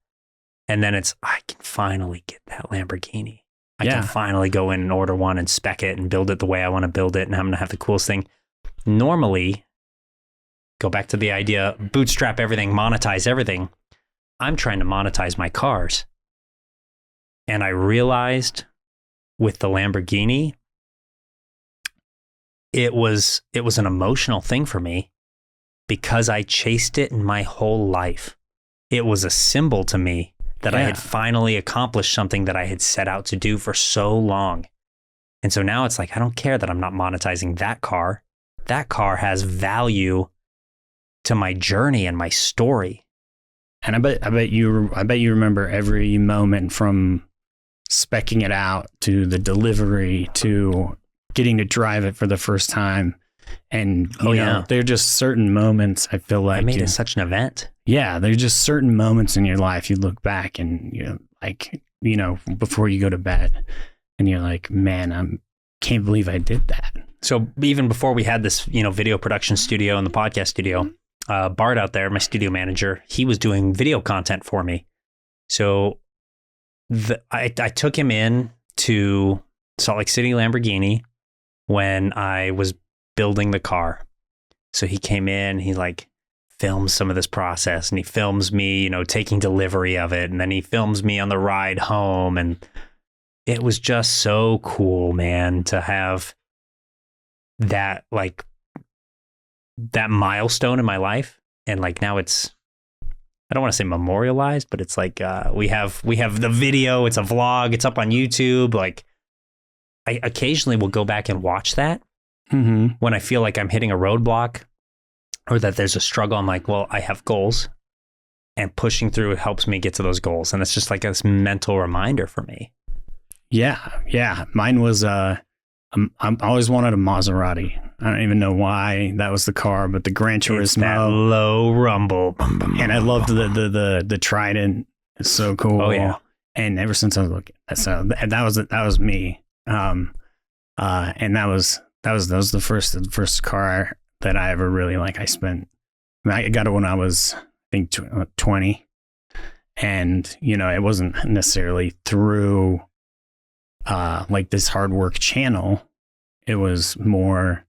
And then I can finally get that Lamborghini. I can finally go in and order one and spec it and build it the way I want to build it. And I'm going to have the coolest thing. Normally, go back to the idea, bootstrap everything, monetize everything. I'm trying to monetize my cars. And I realized with the Lamborghini, it was an emotional thing for me because I chased it in my whole life. It was a symbol to me that I had finally accomplished something that I had set out to do for so long. And so now it's like, I don't care that I'm not monetizing that car. That car has value to my journey and my story. And I bet you remember every moment from speccing it out to the delivery to getting to drive it for the first time. And you know, there are just certain moments I feel like I made it such an event. Yeah, there's just certain moments in your life you look back and before you go to bed and you're like, man, I can't believe I did that. So even before we had this, video production studio and the podcast studio, Bart out there, my studio manager, he was doing video content for me. So I took him in to Salt Lake City Lamborghini when I was building the car. So he came in, he films some of this process and he films me, taking delivery of it. And then he films me on the ride home. And it was just so cool, man, to have that, that milestone in my life. And now it's, I don't want to say memorialized, but it's we have the video, it's a vlog, it's up on YouTube. I occasionally will go back and watch that when I feel like I'm hitting a roadblock or that there's a struggle. I'm like, well, I have goals, and pushing through it helps me get to those goals. And it's just this mental reminder for me. Yeah. Mine was, I always wanted a Maserati. I don't even know why that was the car, but the Gran Turismo. It's that low rumble. And I loved the Trident. It's so cool. Oh yeah. And ever since I was looking, so that was me. And that was the first car that I ever really I got it when I was, I think 20, and it wasn't necessarily through this hard work channel. It was more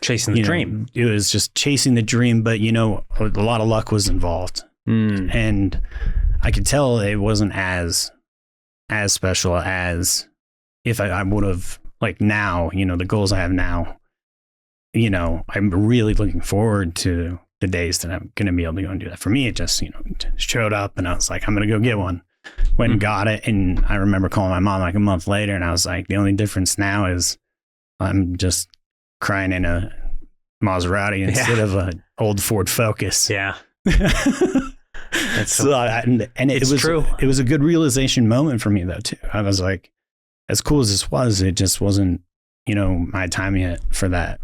chasing the dream. It was just chasing the dream, but a lot of luck was involved, and I could tell it wasn't as special as if I would have now, the goals I have now, I'm really looking forward to the days that I'm going to be able to go and do that. For me, it just, showed up and I was like, I'm going to go get one. Went and got it. And I remember calling my mom a month later and I was like, the only difference now is I'm just crying in a Maserati instead of an old Ford Focus. Yeah. It was true. It was a good realization moment for me though, too. I was like, as cool as this was, it just wasn't, my time yet for that.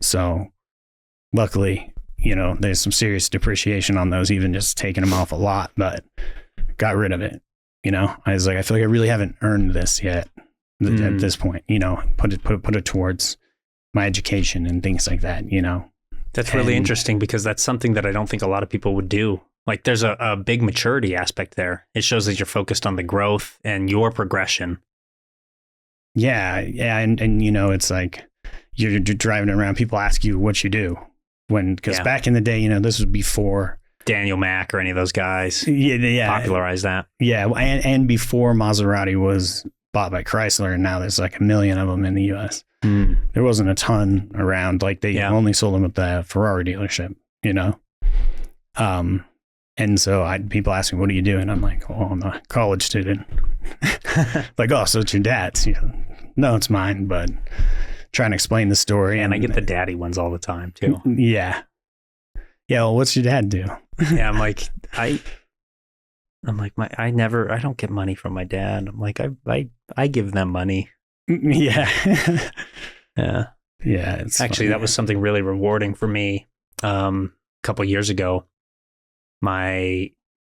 So luckily, there's some serious depreciation on those, even just taking them off a lot, but got rid of it. I was like, I feel like I really haven't earned this yet at this point, put it towards my education and things like that, That's really interesting because that's something that I don't think a lot of people would do. There's a big maturity aspect there. It shows that you're focused on the growth and your progression. Yeah. And it's you're driving around, people ask you what you do because back in the day, this was before Daniel Mack or any of those guys popularized that. Yeah. And before Maserati was bought by Chrysler, and now there's 1 million of them in the US. There wasn't a ton around. They only sold them at the Ferrari dealership, And so people ask me, what do you do? And I'm like, oh, I'm a college student. Like, oh, so it's your dad's? No, it's mine, but trying to explain the story. And I get the daddy ones all the time too. Yeah. Yeah. Well, what's your dad do? Yeah. I'm like, I don't get money from my dad. I'm like, I give them money. Yeah. Yeah. Yeah. It's actually, that was something really rewarding for me. A couple of years ago, my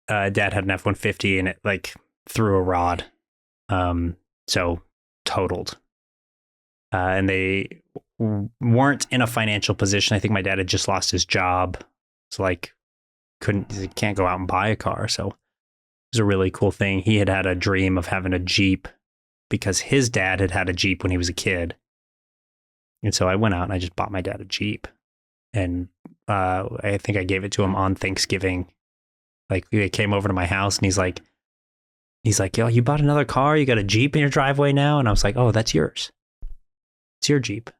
dad had an F-150 and it like threw a rod. So totaled. And they weren't in a financial position. I think my dad had just lost his job. So like can't go out and buy a car. So it was a really cool thing. He had a dream of having a Jeep because his dad had a Jeep when he was a kid. And so I went out and I just bought my dad a Jeep. And I think I gave it to him on Thanksgiving. Like they came over to my house and he's like, yo, you bought another car? You got a Jeep in your driveway now? And I was like, oh, that's yours. It's your Jeep.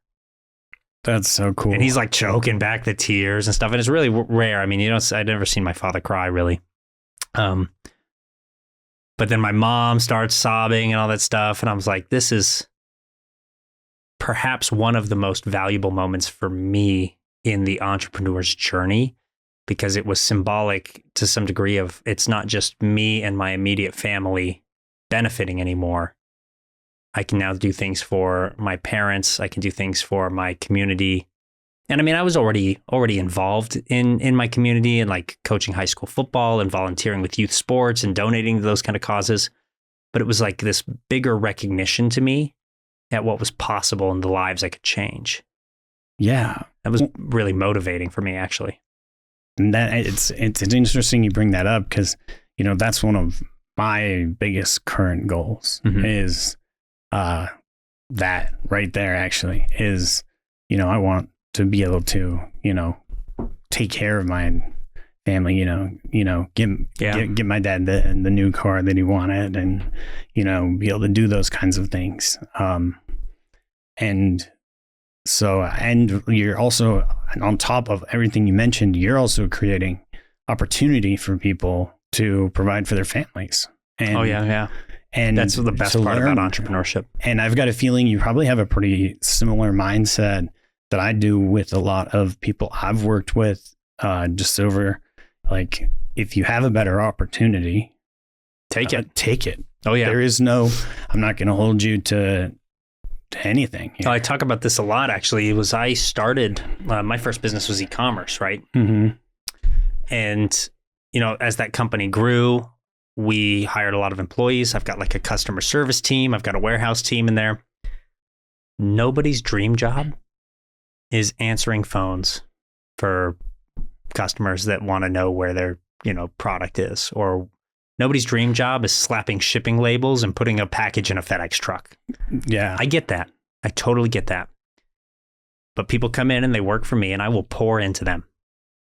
That's so cool. And he's like choking back the tears and stuff. And it's really rare. I mean, I'd never seen my father cry really. But then my mom starts sobbing and all that stuff. And I was like, this is perhaps one of the most valuable moments for me in the entrepreneur's journey, because it was symbolic to some degree of it's not just me and my immediate family benefiting anymore. I can now do things for my parents. I can do things for my community. And I mean, I was already involved in my community and like coaching high school football and volunteering with youth sports and donating to those kind of causes. But it was like this bigger recognition to me at what was possible in the lives I could change. Yeah. That was really motivating for me, actually. And that it's interesting you bring that up because, that's one of my biggest current goals is that right there actually is, I want to be able to, take care of my family, get my dad the new car that he wanted and, be able to do those kinds of things. And you're also, on top of everything you mentioned, you're also creating opportunity for people to provide for their families. And, oh, yeah. And that's the best part about entrepreneurship. And I've got a feeling you probably have a pretty similar mindset that I do with a lot of people I've worked with, just over like, if you have a better opportunity, take it. Oh yeah. There is no, I'm not going to hold you to anything. I talk about this a lot, actually. I started, my first business was e-commerce, right? Mm-hmm. And, as that company grew, we hired a lot of employees. I've got like a customer service team. I've got a warehouse team in there. Nobody's dream job is answering phones for customers that want to know where their, product is, or nobody's dream job is slapping shipping labels and putting a package in a FedEx truck. Yeah. I get that. I totally get that. But people come in and they work for me and I will pour into them.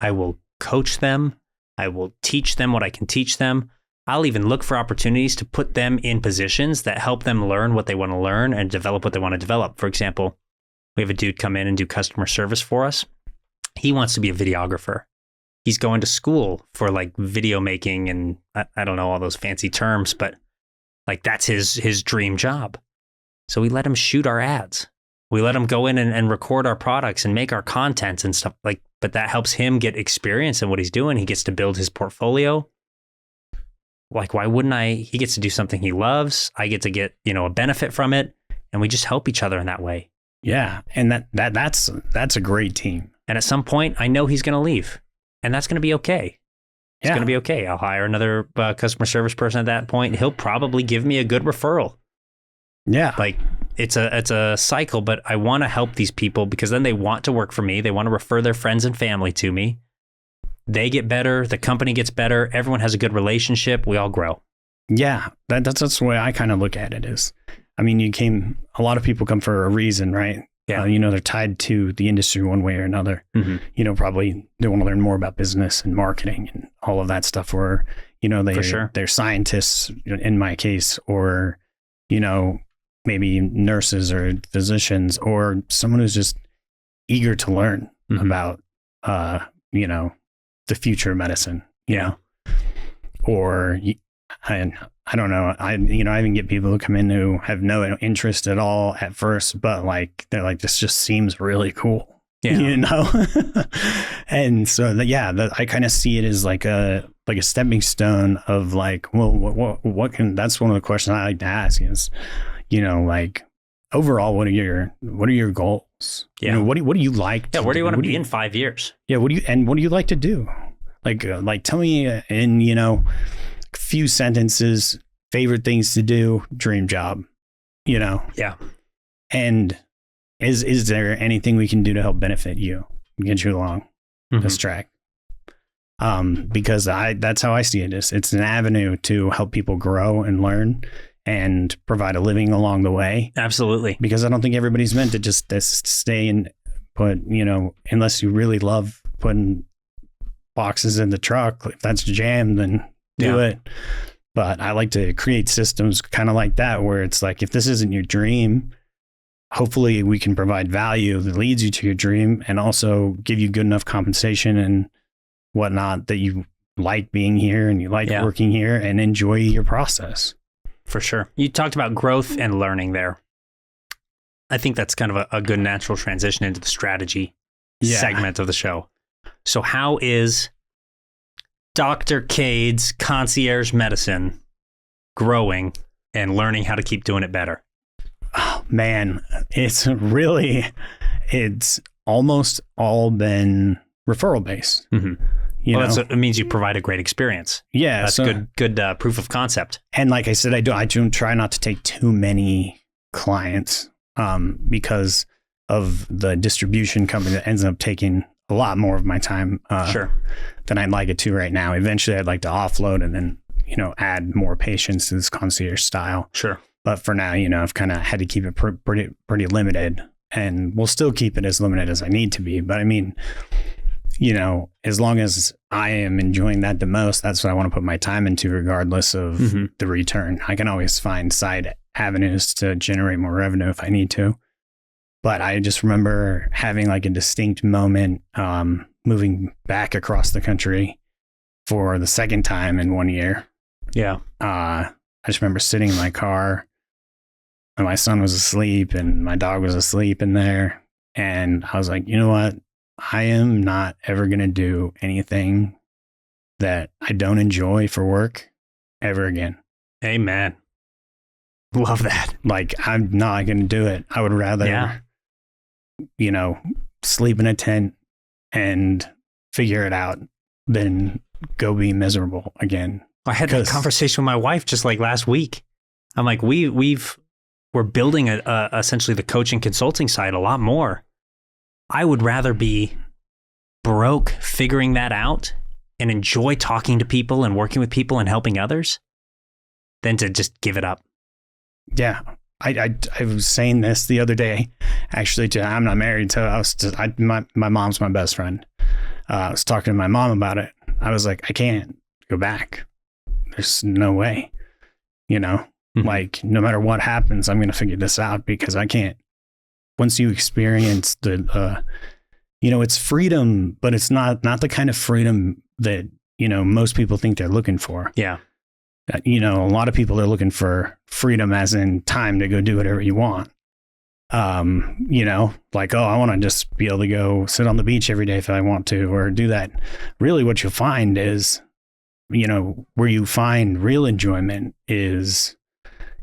I will coach them. I will teach them what I can teach them. I'll even look for opportunities to put them in positions that help them learn what they want to learn and develop what they want to develop. For example, we have a dude come in and do customer service for us. He wants to be a videographer. He's going to school for like video making and I don't know all those fancy terms, but like that's his dream job. So we let him shoot our ads. We let him go in and record our products and make our content and stuff like, but that helps him get experience in what he's doing. He gets to build his portfolio. Like, why wouldn't I? He gets to do something he loves. I get to get, a benefit from it. And we just help each other in that way. Yeah. And that's a great team. And at some point I know he's going to leave and that's going to be okay. It's going to be okay. I'll hire another customer service person at that point. He'll probably give me a good referral. Yeah. Like it's a cycle, but I want to help these people because then they want to work for me. They want to refer their friends and family to me. They get better. The company gets better. Everyone has a good relationship. We all grow. Yeah. That's the way I kind of look at it is, I mean, a lot of people come for a reason, right? Yeah. They're tied to the industry one way or another. Mm-hmm. Probably they want to learn more about business and marketing and all of that stuff where, they're scientists in my case, or, maybe nurses or physicians or someone who's just eager to learn about, the future of medicine. Yeah. or I don't know. I even get people who come in who have no interest at all at first, but like, they're like, this just seems really cool. Yeah. You know? And so I kind of see it as like a stepping stone of like, well, what can, that's one of the questions I like to ask is, you know, like, overall, what are your goals? Yeah. You know, what do you like? Yeah. Where do you want to be in 5 years? Yeah. What do you like to do? Like tell me in, you know, a few sentences, favorite things to do, dream job, you know? Yeah. And is there anything we can do to help benefit you, get you along this track? Because that's how I see it. It's an avenue to help people grow and learn and provide a living along the way. Absolutely. Because I don't think everybody's meant to just stay and put, you know, unless you really love putting boxes in the truck, if that's jammed, then do it. But I like to create systems kind of like that, where it's like, if this isn't your dream, hopefully we can provide value that leads you to your dream and also give you good enough compensation and whatnot that you like being here and you like working here and enjoy your process. For sure. You talked about growth and learning there. I think that's kind of a good natural transition into the strategy segment of the show. So how is Dr. Kade's concierge medicine growing and learning how to keep doing it better? Oh, man, it's almost all been referral based. Mm-hmm. It means you provide a great experience. Yeah. That's good proof of concept. And like I said, I do try not to take too many clients because of the distribution company that ends up taking a lot more of my time than I'd like it to right now. Eventually, I'd like to offload and then, you know, add more patients to this concierge style. Sure. But for now, you know, I've kind of had to keep it pretty limited, and we'll still keep it as limited as I need to be. But I mean, you know, as long as I am enjoying that the most, that's what I want to put my time into, regardless of the return. I can always find side avenues to generate more revenue if I need to. But I just remember having like a distinct moment moving back across the country for the second time in 1 year. Yeah. I just remember sitting in my car and my son was asleep and my dog was asleep in there. And I was like, you know what? I am not ever going to do anything that I don't enjoy for work ever again. Amen. Love that. Like, I'm not going to do it. I would rather, you know, sleep in a tent and figure it out than go be miserable again. I had that conversation with my wife just like last week. I'm like, we're building essentially the coaching consulting side a lot more. I would rather be broke figuring that out and enjoy talking to people and working with people and helping others than to just give it up. Yeah. I was saying this the other day, actually, I'm not married, so my mom's my best friend. I was talking to my mom about it. I was like, I can't go back. There's no way, you know, like no matter what happens, I'm going to figure this out because I can't. Once you experience the, you know, it's freedom, but it's not the kind of freedom that, you know, most people think they're looking for. Yeah. You know, a lot of people are looking for freedom as in time to go do whatever you want. You know, like, oh, I want to just be able to go sit on the beach every day if I want to, or do that. Really what you'll find is, you know, where you find real enjoyment is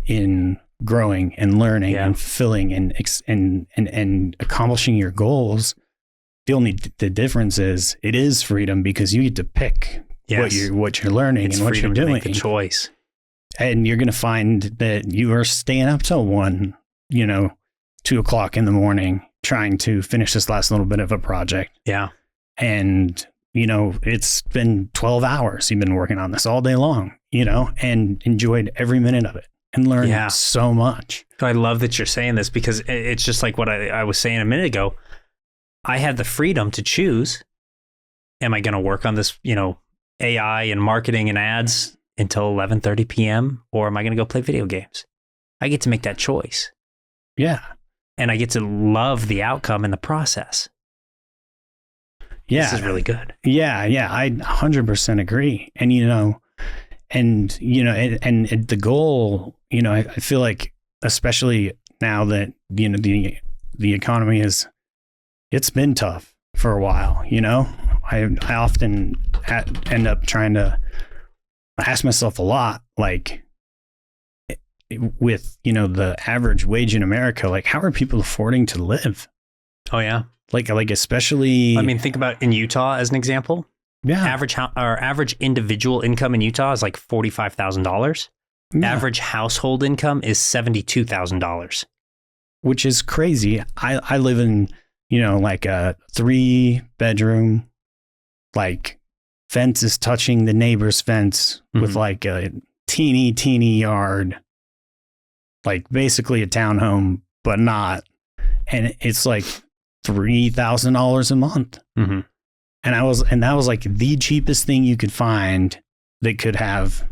in growing and learning and fulfilling and accomplishing your goals. The difference is it is freedom because you get to pick what you're learning and what you're doing. Make the choice. And you're going to find that you are staying up till 1, you know, 2 o'clock in the morning, trying to finish this last little bit of a project. Yeah. And, you know, it's been 12 hours. You've been working on this all day long, you know, and enjoyed every minute of it and learned so much. I love that you're saying this because it's just like what I was saying a minute ago. I had the freedom to choose. Am I going to work on this, you know, AI and marketing and ads until 11:30 p.m. or am I going to go play video games? I get to make that choice. Yeah. And I get to love the outcome in the process. Yeah. This is really good. Yeah. Yeah. I 100% agree. And, you know, and the goal, I feel like, especially now that, the economy it's been tough for a while, I often end up trying to ask myself a lot, like, with, the average wage in America, like, how are people affording to live? Oh yeah. Like especially, I mean, think about in Utah as an example. Yeah. Average individual income in Utah is like $45,000. Yeah. Average household income is $72,000. Which is crazy. I live in, like a 3-bedroom, like, fence is touching the neighbor's fence with like a teeny yard, like basically a townhome, but not. And it's like $3,000 a month. Mm-hmm. And that was like the cheapest thing you could find that could have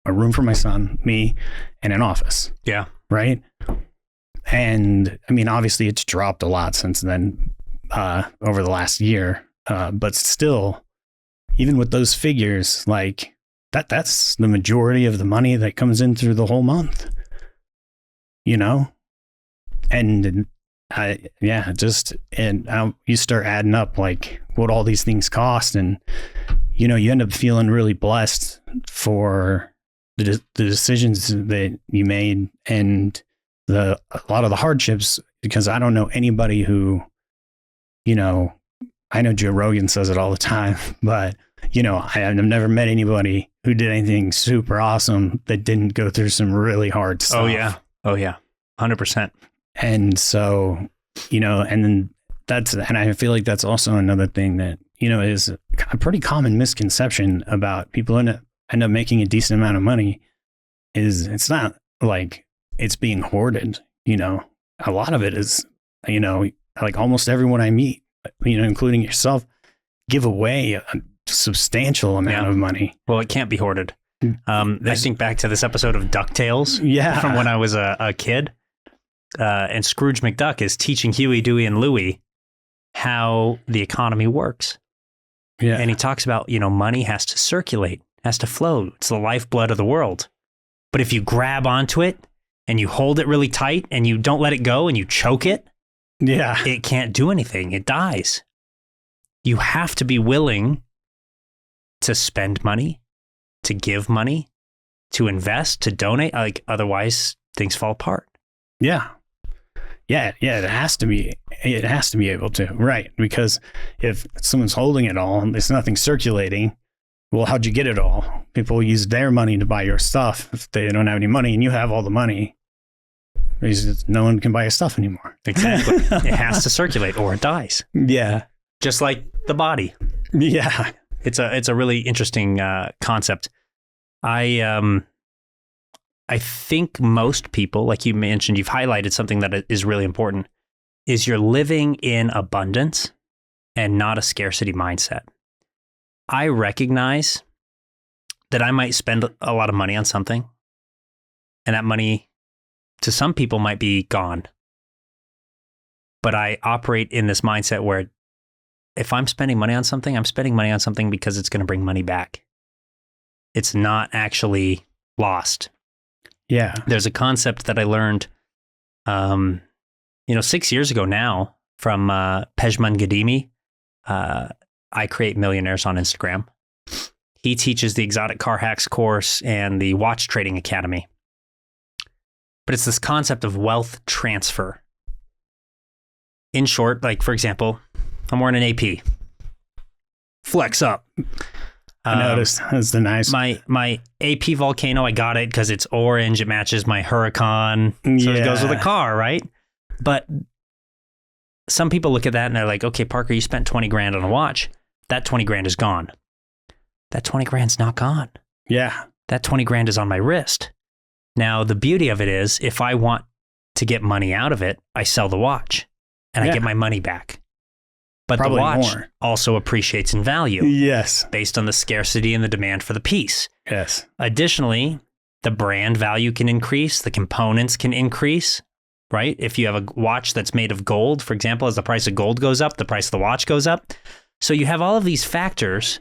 a room for my son, me, and an office. Yeah. Right. And I mean, obviously it's dropped a lot since then, over the last year. But still, even with those figures, like that's the majority of the money that comes in through the whole month, and you start adding up like what all these things cost, and you end up feeling really blessed for the decisions that you made and a lot of the hardships, because I don't know anybody who, I know Joe Rogan says it all the time, but I've never met anybody who did anything super awesome that didn't go through some really hard stuff. Oh yeah. 100%. And so, and then and I feel like that's also another thing that, is a pretty common misconception about people end up making a decent amount of money, is it's not like it's being hoarded. A lot of it is, like almost everyone I meet, including yourself, give away a substantial amount of money. Well, it can't be hoarded. I think back to this episode of DuckTales from when I was a kid. And Scrooge McDuck is teaching Huey, Dewey, and Louie how the economy works. Yeah. And he talks about, money has to circulate, has to flow. It's the lifeblood of the world. But if you grab onto it and you hold it really tight and you don't let it go and you choke it, it can't do anything. It dies. You have to be willing to spend money, to give money, to invest, to donate. Like, otherwise things fall apart. Yeah. It has to be able to, right? Because if someone's holding it all, there's nothing circulating. Well, how'd you get it all? People use their money to buy your stuff. If they don't have any money and you have all the money, no one can buy your stuff anymore. Exactly. It has to circulate or it dies. Yeah. Just like the body. Yeah. It's a really interesting concept. I think most people, like you mentioned, you've highlighted something that is really important, is you're living in abundance and not a scarcity mindset. I recognize that I might spend a lot of money on something, and that money to some people might be gone. But I operate in this mindset where if I'm spending money on something, I'm spending money on something because it's going to bring money back. It's not actually lost. Yeah. There's a concept that I learned, 6 years ago now from Pejman Ghadimi. I Create Millionaires on Instagram. He teaches the Exotic Car Hacks course and the Watch Trading Academy. But it's this concept of wealth transfer. In short, like, for example, I'm wearing an AP. Flex up. I noticed. That's the nice. My AP Volcano, I got it because it's orange. It matches my Huracan. So it goes with a car, right? But some people look at that and they're like, okay, Parker, you spent 20 grand on a watch. That 20 grand is gone. That 20 grand's not gone. Yeah. That 20 grand is on my wrist. Now, the beauty of it is if I want to get money out of it, I sell the watch and I get my money back. But probably the watch also appreciates in value. Yes. Based on the scarcity and the demand for the piece. Yes. Additionally, the brand value can increase. The components can increase, right? If you have a watch that's made of gold, for example, as the price of gold goes up, the price of the watch goes up. So you have all of these factors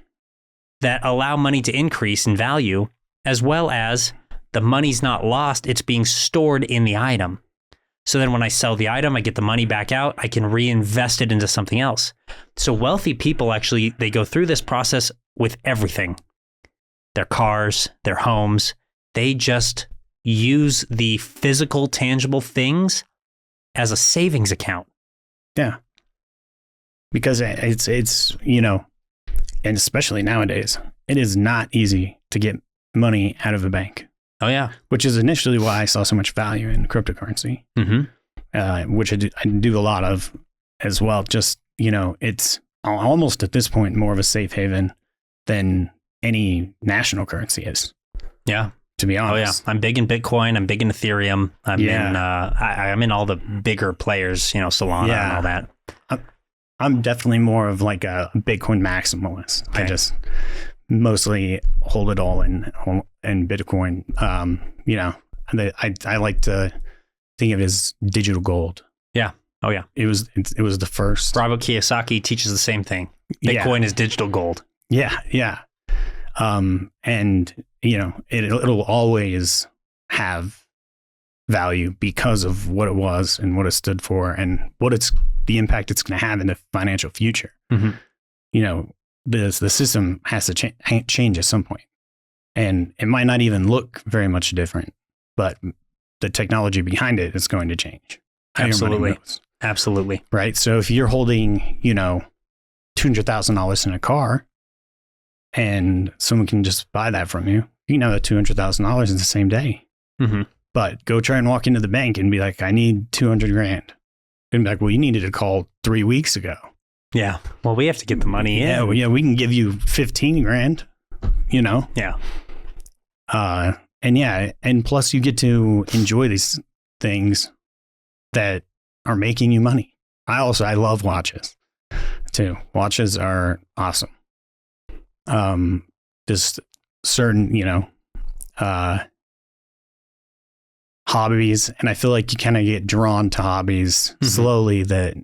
that allow money to increase in value as well as the money's not lost, it's being stored in the item. So then when I sell the item, I get the money back out, I can reinvest it into something else. So wealthy people actually, they go through this process with everything. Their cars, their homes, they just use the physical, tangible things as a savings account. Yeah. Because it's, you know, and especially nowadays, it is not easy to get money out of a bank. Oh, yeah. Which is initially why I saw so much value in cryptocurrency, which I do a lot of as well. Just, you know, it's almost at this point more of a safe haven than any national currency is. Yeah. To be honest. Oh, yeah. I'm big in Bitcoin. I'm big in Ethereum. I'm in all the bigger players, you know, Solana and all that. I'm definitely more of like a Bitcoin maximalist. Okay. I just mostly hold it all in Bitcoin. You know, I like to think of it as digital gold. Yeah. Oh yeah. It was the first. Robert Kiyosaki teaches the same thing. Bitcoin is digital gold. Yeah. Yeah. And you know, it'll always have value because of what it was and what it stood for and the impact it's going to have in the financial future. You know, the system has to change at some point, and it might not even look very much different, but the technology behind it is going to change. Absolutely. Right. So if you're holding, you know, $200,000 in a car and someone can just buy that from you, you can have that $200,000 in the same day. But go try and walk into the bank and be like, I need 200 grand. And be like, well, you needed to call 3 weeks ago. Yeah. Well, we have to get the money in. Yeah. Well, yeah. We can give you 15 grand, you know? Yeah. And yeah. And plus you get to enjoy these things that are making you money. I love watches too. Watches are awesome. Just certain, you know, hobbies, and I feel like you kind of get drawn to hobbies slowly that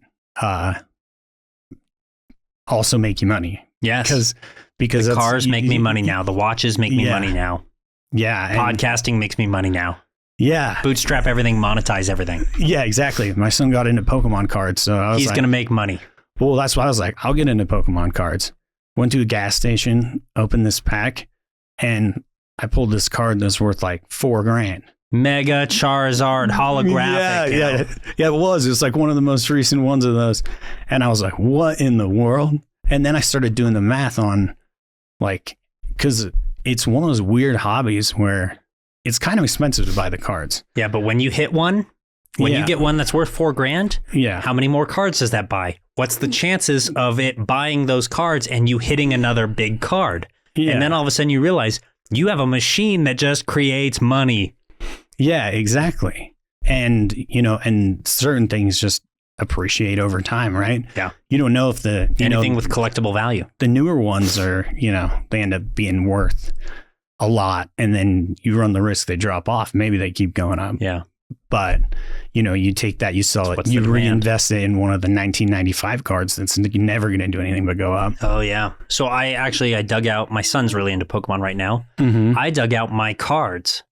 also make you money. Yes, because the cars make me money now. The watches make me money now. Yeah, podcasting makes me money now. Yeah, bootstrap everything, monetize everything. Yeah, exactly. My son got into Pokemon cards, so he's gonna make money. Well, that's why I was like, I'll get into Pokemon cards. Went to a gas station, opened this pack, and I pulled this card that's worth like $4 grand. Mega Charizard holographic. Yeah, it was. It was like one of the most recent ones of those. And I was like, what in the world? And then I started doing the math on like, because it's one of those weird hobbies where it's kind of expensive to buy the cards. Yeah, but when you hit one, you get one that's worth $4 grand, how many more cards does that buy? What's the chances of it buying those cards and you hitting another big card? Yeah. And then all of a sudden you realize you have a machine that just creates money. Yeah, exactly. And, you know, and certain things just appreciate over time, right? Yeah. You don't know if anything with collectible value. The newer ones are, you know, they end up being worth a lot, and then you run the risk they drop off. Maybe they keep going up. Yeah. But, you know, you take that, you sell it, you reinvest it in one of the 1995 cards that's never going to do anything but go up. Oh, yeah. So I dug out, my son's really into Pokemon right now. I dug out my cards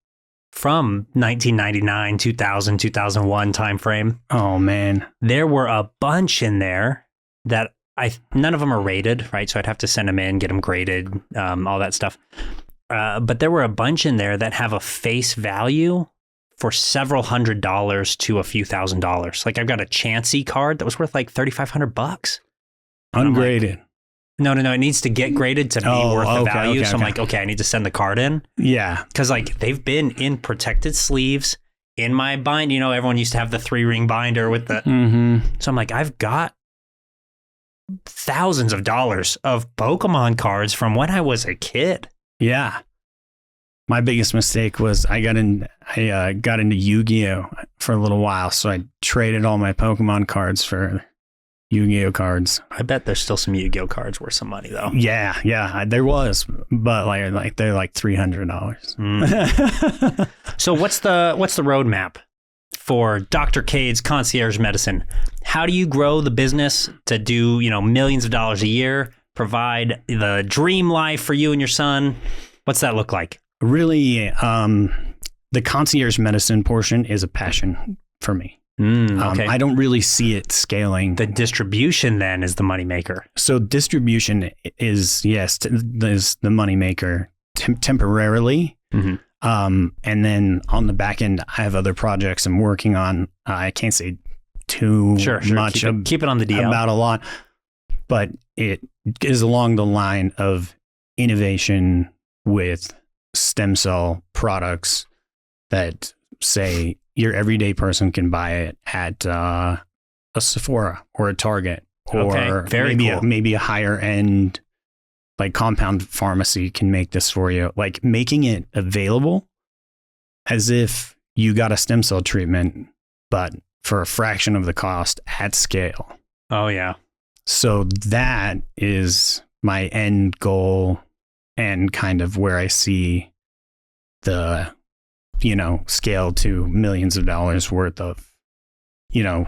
from 1999, 2000, 2001 timeframe. Oh, man. There were a bunch in there that none of them are rated, right? So I'd have to send them in, get them graded, all that stuff. But there were a bunch in there that have a face value for several $100s to a few $1,000s. Like I've got a Chansey card that was worth like $3,500. Ungraded. Like, no. It needs to get graded to be worth the value. So I'm like, okay, I need to send the card in. Yeah. Because like they've been in protected sleeves in my bind. You know, everyone used to have the 3-ring binder with the. So I'm like, I've got thousands of dollars of Pokemon cards from when I was a kid. Yeah. My biggest mistake was I got into Yu-Gi-Oh for a little while, so I traded all my Pokemon cards for Yu-Gi-Oh cards. I bet there's still some Yu-Gi-Oh cards worth some money though. Yeah, there was, but like they're like $300. So what's the roadmap for Dr. Kade's Concierge Medicine? How do you grow the business to do, you know, millions of dollars a year, provide the dream life for you and your son? What's that look like? really, the concierge medicine portion is a passion for me. Okay. I don't really see it scaling. The distribution then is the moneymaker. So distribution is, yes, is the moneymaker temporarily. And then on the back end, I have other projects I'm working on. I can't say too much. Keep it on the DL. About a lot, but it is along the line of innovation with stem cell products that say your everyday person can buy it at a Sephora or a Target, or maybe a higher end like compound pharmacy can make this for you. Like making it available as if you got a stem cell treatment, but for a fraction of the cost at scale. Oh yeah. So that is my end goal and kind of where I see the, scale to millions of dollars worth of,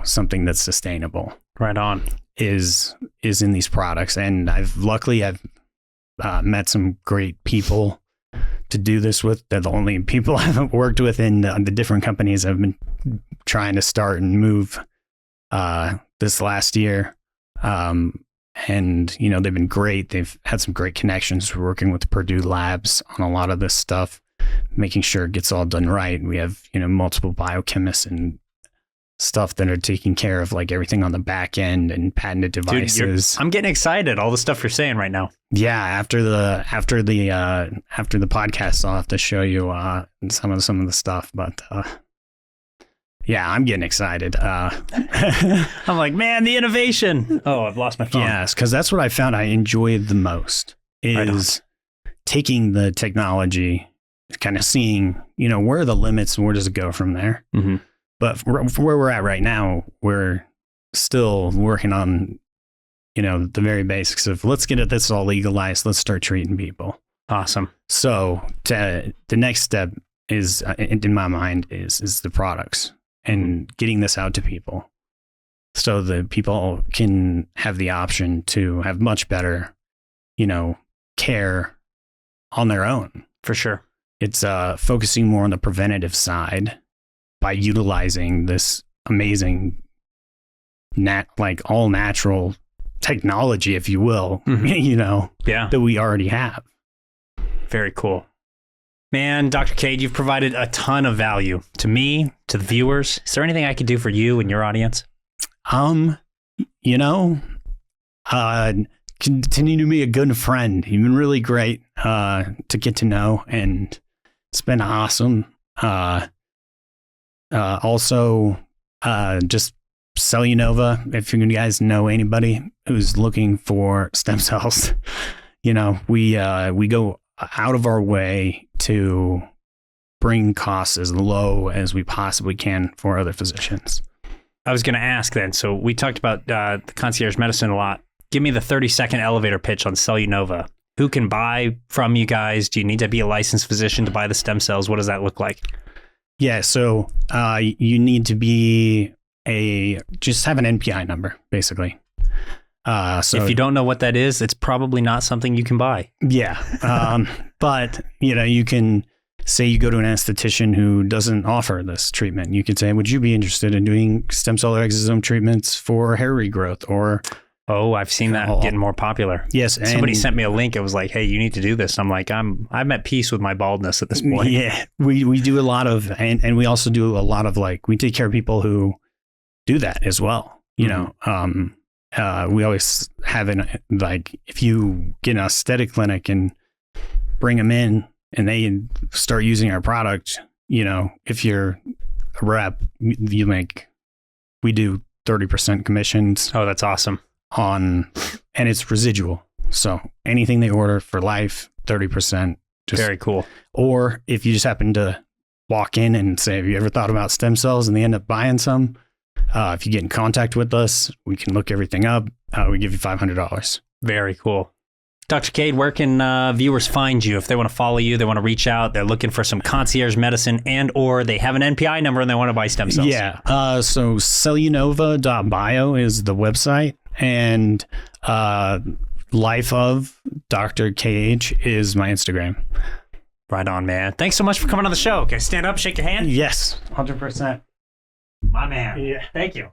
something that's sustainable. Right on. Is in these products. And I've met some great people to do this with. They're the only people I've worked with in the different companies I've been trying to start and move this last year. And, they've been great. They've had some great connections. We're working with Purdue Labs on a lot of this stuff, making sure it gets all done right. We have, multiple biochemists and stuff that are taking care of like everything on the back end and patented devices. Dude, I'm getting excited. All the stuff you're saying right now. Yeah. After the podcast, I'll have to show you some of the stuff, but yeah, I'm getting excited. I'm like, man, the innovation. Oh, I've lost my phone. Yes, because that's what I found I enjoyed the most is taking the technology, kind of seeing, where are the limits and where does it go from there? Mm-hmm. But from where we're at right now, we're still working on, the very basics of let's get this all legalized. Let's start treating people. Awesome. So the next step is, in my mind, is the products and getting this out to people so that people can have the option to have much better, care on their own. For sure. It's focusing more on the preventative side by utilizing this amazing all natural technology, if you will, that we already have. Very cool. Man, Dr. Kade, you've provided a ton of value to me, to the viewers. Is there anything I could do for you and your audience? Continue to be a good friend. You've been really great to get to know, and it's been awesome. Also, just Cellunova, if you guys know anybody who's looking for stem cells, we go out of our way to bring costs as low as we possibly can for other physicians. I was going to ask then. So we talked about the concierge medicine a lot. Give me the 30-second elevator pitch on Cellunova. Who can buy from you guys? Do you need to be a licensed physician to buy the stem cells? What does that look like? Yeah, so you need to be just have an NPI number, basically. So if you don't know what that is, it's probably not something you can buy. Yeah, but you can say you go to an esthetician who doesn't offer this treatment. You could say, would you be interested in doing stem cell or exosome treatments for hair regrowth or... Oh, I've seen that getting more popular. Yes. Somebody sent me a link. It was like, hey, you need to do this. I'm like, I'm at peace with my baldness at this point. Yeah. We do a lot of, and we also do a lot of we take care of people who do that as well. We always have if you get an aesthetic clinic and bring them in and they start using our product, if you're a rep, we do 30% commissions. Oh, that's awesome. And it's residual. So anything they order for life, 30%. Very cool. Or if you just happen to walk in and say, have you ever thought about stem cells? And they end up buying some. If you get in contact with us, we can look everything up. We give you $500. Very cool. Dr. Kade, where can viewers find you if they want to follow you, they want to reach out, they're looking for some concierge medicine and or they have an NPI number and they want to buy stem cells? Yeah. So cellunova.bio is the website. And Life of Dr. KH is my Instagram. Right on, man. Thanks so much for coming on the show. Okay, stand up, shake your hand. Yes, 100%. My man. Yeah. Thank you.